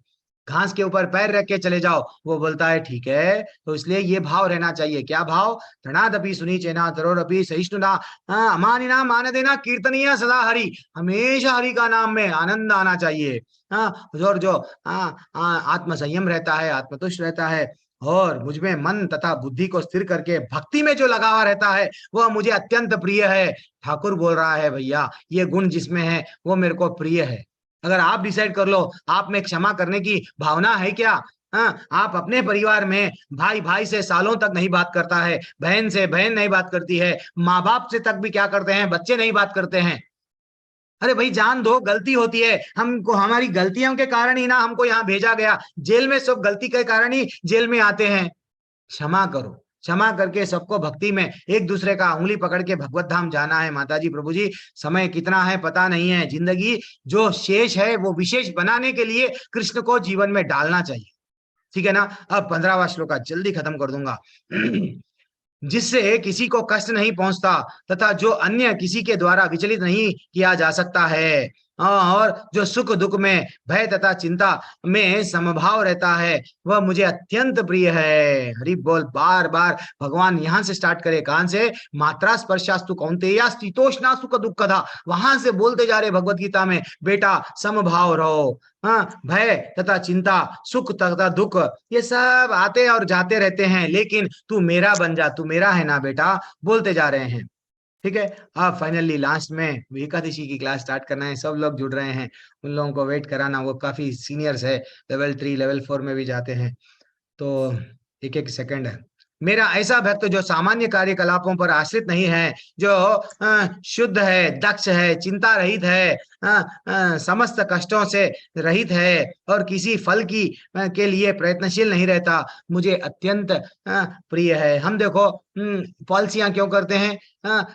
A: घास के ऊपर पैर रख के चले जाओ, वो बोलता है ठीक है। तो इसलिए ये भाव रहना चाहिए। क्या भाव? तृणादपि सुनी चेना तरोरपि सहिष्णुता, अमानिना मान देना कीर्तनीय सदा हरि, हमेशा हरि का नाम में आनंद आना चाहिए। हाँ, और जो आत्म संयम रहता है, आत्मतुष्ट रहता है, और मुझमें मन तथा बुद्धि को स्थिर करके भक्ति में जो लगा हुआ रहता है, वह मुझे अत्यंत प्रिय है। ठाकुर बोल रहा है भैया, ये गुण जिसमें है वो मेरे को प्रिय है। अगर आप डिसाइड कर लो, आप में क्षमा करने की भावना है क्या? हाँ, आप अपने परिवार में भाई भाई से सालों तक नहीं बात करता है, बहन से बहन नहीं बात करती है, माँ बाप से तक भी क्या करते हैं, बच्चे नहीं बात करते हैं। अरे भाई जान दो, गलती होती है, हमको हमारी गलतियों के कारण ही ना हमको यहाँ भेजा गया। जेल में सब गलती के कारण ही जेल में आते हैं। क्षमा करो, क्षमा करके सबको भक्ति में एक दूसरे का उंगली पकड़ के भगवत धाम जाना है। माताजी प्रभु जी, समय कितना है पता नहीं है, जिंदगी जो शेष है वो विशेष बनाने के लिए कृष्ण को जीवन में डालना चाहिए। ठीक है ना? अब 15वां श्लोक जल्दी खत्म कर दूंगा। जिससे किसी को कष्ट नहीं पहुंचता तथा जो अन्य किसी के द्वारा विचलित नहीं किया जा सकता है, और जो सुख दुख में, भय तथा चिंता में समभाव रहता है, वह मुझे अत्यंत प्रिय है। हरि बोल। बार बार भगवान यहां से स्टार्ट करे, कहां से? मात्रा स्पर्शास्तु कौन्तेया शीतोष्णा सुख दुखदा, वहां से बोलते जा रहे भगवत गीता में, बेटा समभाव रहो। हाँ, भय तथा चिंता, सुख तथा दुख, ये सब आते और जाते रहते हैं, लेकिन तू मेरा बन जा, तू मेरा है ना बेटा, बोलते जा रहे हैं। ठीक है। अब फाइनली लास्ट में एकादशी की क्लास स्टार्ट करना है, सब लोग जुड़ रहे हैं, उन लोगों को वेट कराना, वो काफी सीनियर्स है, लेवल 3 लेवल 4 में भी जाते हैं। तो एक एक सेकंड है। मेरा ऐसा भक्त जो सामान्य कार्यकलापों पर आश्रित नहीं है, जो शुद्ध है, दक्ष है, चिंता रहित है, समस्त कष्टों से रहित है, और किसी फल की के लिए प्रयत्नशील नहीं रहता, मुझे अत्यंत प्रिय है। हम देखो पॉलिसियां क्यों करते हैं?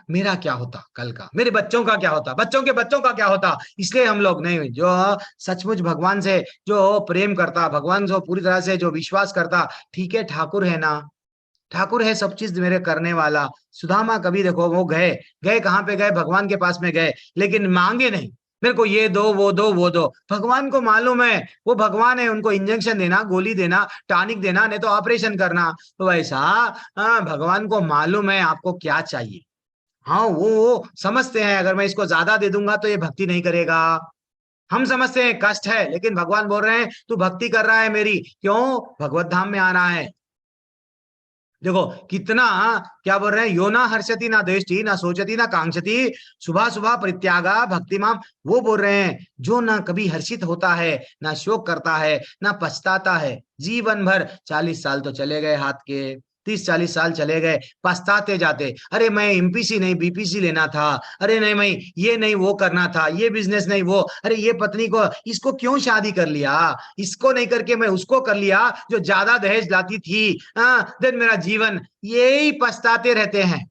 A: मेरा क्या होता कल का, मेरे बच्चों का क्या होता, बच्चों के बच्चों का क्या होता, इसलिए हम लोग नहीं। जो सचमुच भगवान से जो प्रेम करता, भगवान से पूरी तरह से जो विश्वास करता, ठीक है ठाकुर है ना, ठाकुर है सब चीज मेरे करने वाला। सुदामा कभी देखो, वो गए गए कहाँ पे गए? भगवान के पास में गए, लेकिन मांगे नहीं मेरे को ये दो वो दो वो दो। भगवान को मालूम है वो भगवान है, उनको इंजेक्शन देना, गोली देना, टॉनिक देना, नहीं तो ऑपरेशन करना। तो वैसा भगवान को मालूम है आपको क्या चाहिए। हाँ, वो समझते हैं अगर मैं इसको ज्यादा दे दूंगा तो ये भक्ति नहीं करेगा। हम समझते हैं कष्ट है, लेकिन भगवान बोल रहे हैं तू भक्ति कर रहा है मेरी, क्यों? भगवत धाम में आना है। देखो कितना, क्या बोल रहे हैं? यो ना हर्षति ना द्वेष्टि ना सोचती ना कांक्षति, सुबह सुबह परित्यागा भक्तिमाम। वो बोल रहे हैं जो ना कभी हर्षित होता है, ना शोक करता है, ना पछताता है, जीवन भर 40 साल तो चले गए हाथ के, 30-40 साल चले गए, पछताते जाते, अरे मैं एमपीसी नहीं बीपीसी लेना था, अरे नहीं मैं ये नहीं वो करना था, ये बिजनेस नहीं वो, अरे ये पत्नी को इसको क्यों शादी कर लिया, इसको नहीं करके मैं उसको कर लिया जो ज्यादा दहेज लाती थी। देन मेरा जीवन यही पछताते रहते हैं।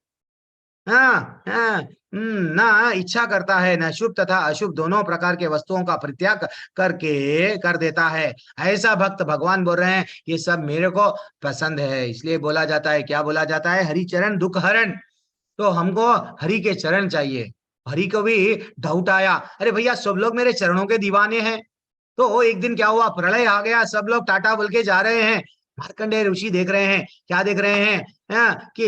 A: हाँ हाँ, ना इच्छा करता है, ना शुभ तथा अशुभ दोनों प्रकार के वस्तुओं का परित्याग करके कर देता है। ऐसा भक्त भगवान बोल रहे हैं ये सब मेरे को पसंद है। इसलिए बोला जाता है, क्या बोला जाता है? हरि चरण दुख हरण। तो हमको हरि के चरण चाहिए। हरि को भी डाउट आया, अरे भैया सब लोग मेरे चरणों के दीवाने हैं। तो एक दिन क्या हुआ, प्रलय आ गया, सब लोग टाटा बोल के जा रहे हैं। मार्कंडेय ऋषि देख रहे हैं, क्या देख रहे हैं? कि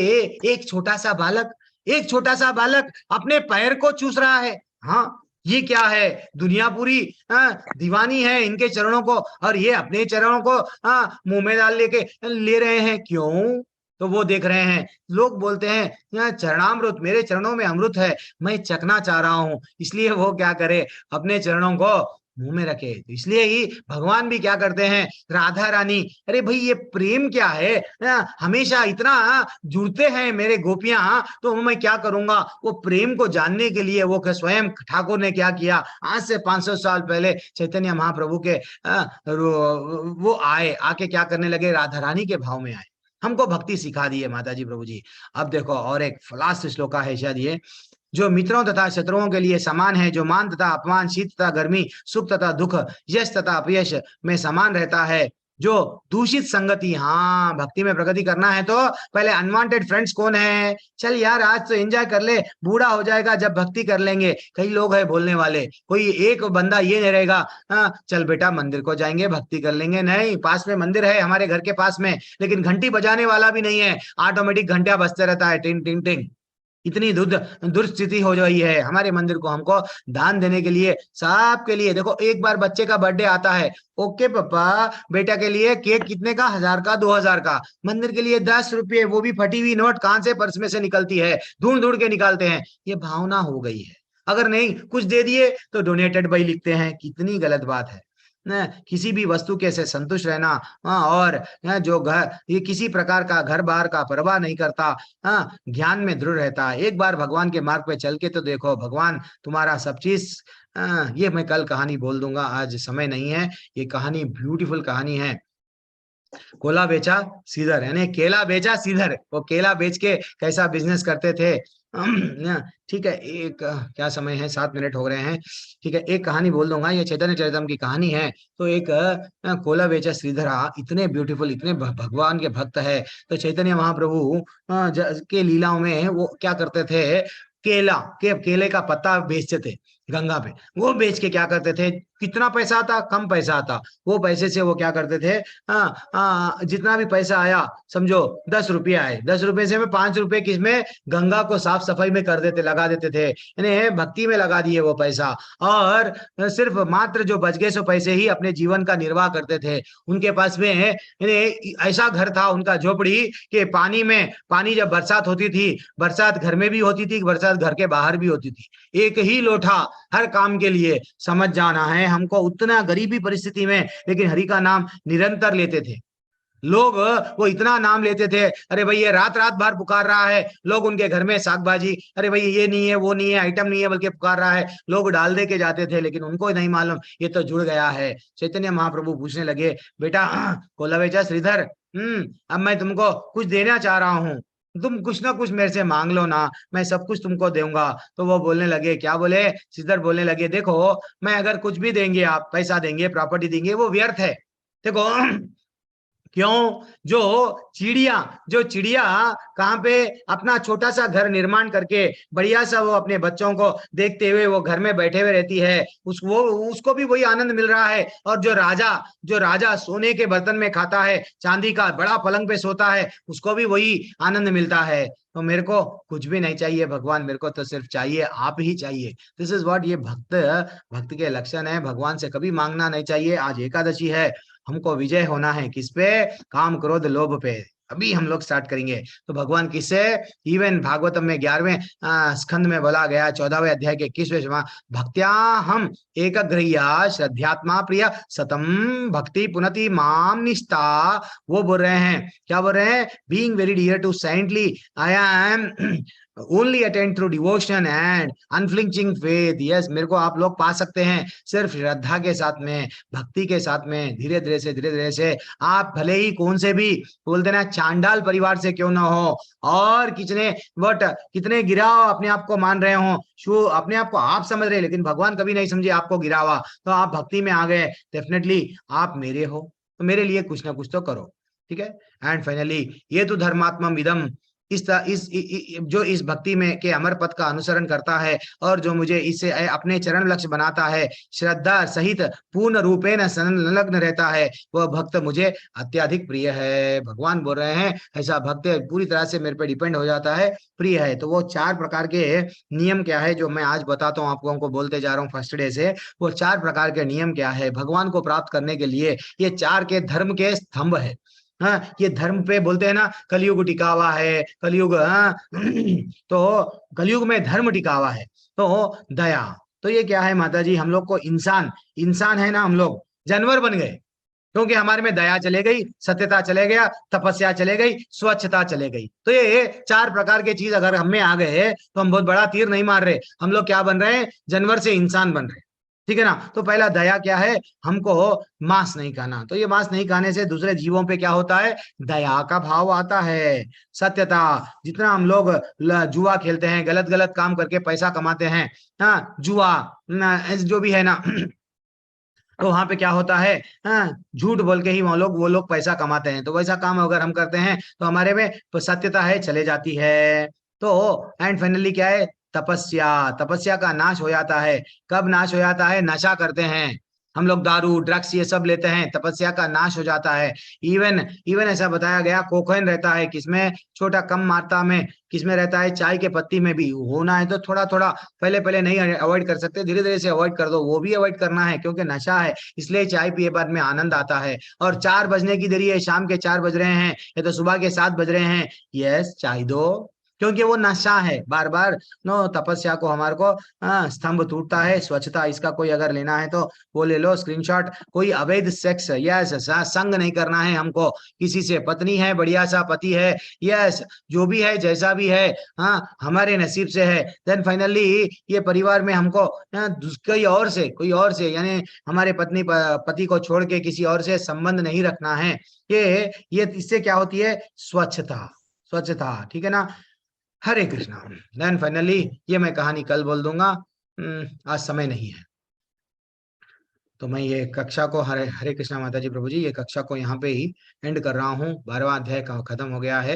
A: एक छोटा सा बालक अपने पैर को चूस रहा है। हाँ, ये क्या है? दुनिया पूरी दीवानी है इनके चरणों को, और ये अपने चरणों को मुंह में डाल लेके ले रहे हैं, क्यों? तो वो देख रहे हैं, लोग बोलते हैं चरणामृत, मेरे चरणों में अमृत है, मैं चखना चाह रहा हूं। इसलिए वो क्या करे, अपने चरणों को मुंह में रखे। तो इसलिए ही भगवान भी क्या करते हैं, राधा रानी, अरे भाई ये प्रेम क्या है, हमेशा इतना जुड़ते हैं मेरे गोपियां, तो मैं क्या करूंगा। वो प्रेम को जानने के लिए वो स्वयं ठाकुर ने क्या किया, आज से 500 साल पहले चैतन्य महाप्रभु के वो आए, आके क्या करने लगे, राधा रानी के भाव में आए, हमको भक्ति सिखा दी है माता जी प्रभु जी। अब देखो और एक लास्ट श्लोका है शायद ये, जो मित्रों तथा शत्रुओं के लिए समान है, जो मान तथा अपमान, शीत तथा गर्मी, सुख तथा दुख, यश तथा अपयश में समान रहता है, जो दूषित संगति, हाँ भक्ति में प्रगति करना है तो पहले अनवांटेड फ्रेंड्स कौन है, चल यार आज तो एंजॉय कर ले, बूढ़ा हो जाएगा जब भक्ति कर लेंगे। कई लोग है बोलने वाले, कोई एक बंदा ये नहीं रहेगा, हाँ चल बेटा मंदिर को जाएंगे भक्ति कर लेंगे, नहीं पास में मंदिर है हमारे घर के पास में, लेकिन घंटी बजाने वाला भी नहीं है, ऑटोमेटिक घंटिया बजते रहता है, टिंग टिंग टिंग। इतनी दुर्स्थिति हो गई है हमारे मंदिर को, हमको दान देने के लिए, सबके लिए। देखो एक बार बच्चे का बर्थडे आता है, ओके पापा बेटा के लिए केक कितने का, 1000 का, 2000 का, मंदिर के लिए 10 रुपये, वो भी फटी हुई नोट कहां से पर्स में से निकलती है, ढूंढ ढूंढ के निकालते हैं। ये भावना हो गई है। अगर नहीं कुछ दे दिए तो डोनेटेड बाई लिखते हैं, कितनी गलत बात है न, किसी भी वस्तु के से संतुष्ट रहना। और जो घर, ये किसी प्रकार का घर बार का परवाह नहीं करता, ज्ञान में दृढ़ रहता है। एक बार भगवान के मार्ग पे चल के तो देखो, भगवान तुम्हारा सब चीज, ये मैं कल कहानी बोल दूंगा, आज समय नहीं है। ये कहानी ब्यूटीफुल कहानी है। कोला बेचा सीधर, यानी केला बेचा सीधर, वो केला बेच के कैसा बिजनेस करते थे। ठीक है, एक क्या समय है, 7 मिनट हो रहे हैं। ठीक है, एक कहानी बोल दूंगा, ये चैतन्य चरितम की कहानी है। तो एक कोला बेचा श्रीधरा इतने ब्यूटीफुल, इतने भगवान के भक्त है। तो चैतन्य महाप्रभु के लीलाओं में वो क्या करते थे, केले का पत्ता बेचते थे गंगा पे। वो बेच के क्या करते थे, कितना पैसा आता, कम पैसा आता, वो पैसे से वो क्या करते थे, जितना भी पैसा आया, समझो 10 रुपये आए, 10 रुपये से में 5 रुपए किसमें, गंगा को साफ सफाई में कर देते, लगा देते थे, यानी भक्ति में लगा दिए वो पैसा। और सिर्फ मात्र जो बच गए सो पैसे ही अपने जीवन का निर्वाह करते थे। उनके पास में ऐसा घर था उनका झोपड़ी, कि पानी जब बरसात होती थी, बरसात घर में भी होती थी, बरसात घर के बाहर भी होती थी, एक ही लोटा हर काम के लिए। समझ जाना है हमको, उतना गरीबी परिस्थिति में, लेकिन हरि का नाम निरंतर लेते थे लोग। वो इतना नाम लेते थे, अरे भाई ये रात रात भर पुकार रहा है, लोग उनके घर में साग भाजी, अरे भाई ये नहीं है, वो नहीं है, आइटम नहीं है, बल्कि पुकार रहा है, लोग डाल दे के जाते थे, लेकिन उनको नहीं मालूम ये तो जुड़ गया है। चैतन्य महाप्रभु पूछने लगे, बेटा कोला बेचा श्रीधर, अब मैं तुमको कुछ देना चाह रहा हूँ, तुम कुछ ना कुछ मेरे से मांग लो ना, मैं सब कुछ तुमको दूंगा। तो वो बोलने लगे, क्या बोले, श्रीधर बोलने लगे, देखो मैं अगर कुछ भी देंगे, आप पैसा देंगे, प्रॉपर्टी देंगे, वो व्यर्थ है। देखो क्यों, जो चिड़िया कहाँ पे अपना छोटा सा घर निर्माण करके बढ़िया सा वो अपने बच्चों को देखते हुए वो घर में बैठे हुए रहती है, उसको भी वही आनंद मिल रहा है। और जो राजा सोने के बर्तन में खाता है, चांदी का बड़ा पलंग पे सोता है, उसको भी वही आनंद मिलता है। तो मेरे को कुछ भी नहीं चाहिए भगवान, मेरे को तो सिर्फ चाहिए आप ही चाहिए। दिस इज व्हाट, ये भक्त के लक्षण है। भगवान से कभी मांगना नहीं चाहिए। आज एकादशी है, हमको विजय होना है किस पे, काम क्रोध लोभ पे। अभी हम लोग स्टार्ट करेंगे। तो भगवान किससे, इवन भागवतम में 11वें स्कंद में बोला गया, 14वें अध्याय के 21वें, भक्त्या हम एकग्रह्या श्रद्धात्मा प्रिय सतम भक्ति पुनति माम निष्ठा। वो बोल रहे हैं, क्या बोल रहे हैं, being very dear to saintly I am only attend through devotion and unflinching faith. Yes, मेरे को आप लोग पा सकते हैं सिर्फ श्रद्धा के साथ में, भक्ति के साथ में। धीरे धीरे से आप भले ही कौन से भी बोलते ना चांडाल परिवार से क्यों ना हो, और कितने गिराव अपने आप को मान रहे हो, शो अपने आप को आप समझ रहे, लेकिन भगवान कभी नहीं समझे आपको गिरावा, तो आप भक्ति में आ गए, डेफिनेटली आप मेरे हो, तो मेरे लिए कुछ ना कुछ तो करो। ठीक है, एंड फाइनली ये तो धर्मात्मम इदम, जो इस भक्ति में के अमर पद का अनुसरण करता है, और जो मुझे इससे अपने चरण लक्ष्य बनाता है, श्रद्धा सहित पूर्ण रूपेण संलग्न रहता है, वह भक्त मुझे अत्यधिक प्रिय है। भगवान बोल रहे हैं ऐसा भक्त पूरी तरह से मेरे पे डिपेंड हो जाता है, प्रिय है। तो वो 4 प्रकार के नियम क्या है, जो मैं आज बताता हूँ आपको, हमको बोलते जा रहा हूँ फर्स्ट डे से। वो 4 प्रकार के नियम क्या है भगवान को प्राप्त करने के लिए, ये 4 के धर्म के स्तंभ है। हाँ, ये धर्म पे बोलते हैं ना, कलयुग टिका हुआ है, कलयुग, हाँ तो कलयुग में धर्म टिका हुआ है। तो दया, तो ये क्या है माता जी, हम लोग को इंसान है ना, हम लोग जानवर बन गए, क्योंकि हमारे में दया चले गई, सत्यता चले गया, तपस्या चले गई, स्वच्छता चले गई। तो ये 4 प्रकार के चीज अगर हम में आ गए तो हम बहुत बड़ा तीर नहीं मार रहे, हम लोग क्या बन रहे हैं, जानवर से इंसान बन रहे हैं, ठीक है ना। तो पहला दया क्या है, हमको मांस नहीं खाना, तो ये मांस नहीं खाने से दूसरे जीवों पे क्या होता है, दया का भाव आता है। सत्यता, जितना हम लोग जुआ खेलते हैं, गलत गलत काम करके पैसा कमाते हैं, हाँ जुआ जो भी है ना, तो वहां पे क्या होता है, हाँ झूठ बोल के ही वो लोग पैसा कमाते हैं। तो वैसा काम अगर हम करते हैं तो हमारे में तो सत्यता है चले जाती है। तो एंड फाइनली क्या है, तपस्या, तपस्या का नाश हो जाता है। कब नाश हो जाता है, नशा करते हैं हम लोग, दारू ड्रग्स ये सब लेते हैं, तपस्या का नाश हो जाता है। इवन इवन ऐसा बताया गया, कोकेन रहता है किसमें, छोटा कम मात्रा में, किसमें रहता है, चाय के पत्ती में भी। होना है तो थोड़ा थोड़ा, पहले पहले नहीं अवॉइड कर सकते, धीरे धीरे से अवॉइड कर दो, वो भी अवॉइड करना है क्योंकि नशा है, इसलिए चाय पिए बाद में आनंद आता है। और 4 बजने की देरी है, शाम के 4 बज रहे हैं या तो सुबह के 7 बज रहे हैं, यस चाय दो, क्योंकि वो नशा है बार बार। नो तपस्या को हमारे को स्तंभ टूटता है। स्वच्छता, इसका कोई अगर लेना है तो वो ले लो स्क्रीनशॉट। कोई अवैध सेक्स, यस संग नहीं करना है हमको किसी से, पत्नी है, बढ़िया सा पति है, यस जो भी है जैसा भी है, हाँ हमारे नसीब से है। देन फाइनली ये परिवार में हमको कोई और से यानी हमारे पति को छोड़ के किसी और से संबंध नहीं रखना है। ये इससे क्या होती है, स्वच्छता, स्वच्छता, ठीक है ना। हरे कृष्णा। देन फाइनली ये मैं कहानी कल बोल दूंगा, आज समय नहीं है, तो मैं ये कक्षा को, हरे हरे कृष्णा माता जी प्रभु जी, ये कक्षा को यहाँ पे ही एंड कर रहा हूँ। 12वां अध्याय का खत्म हो गया है।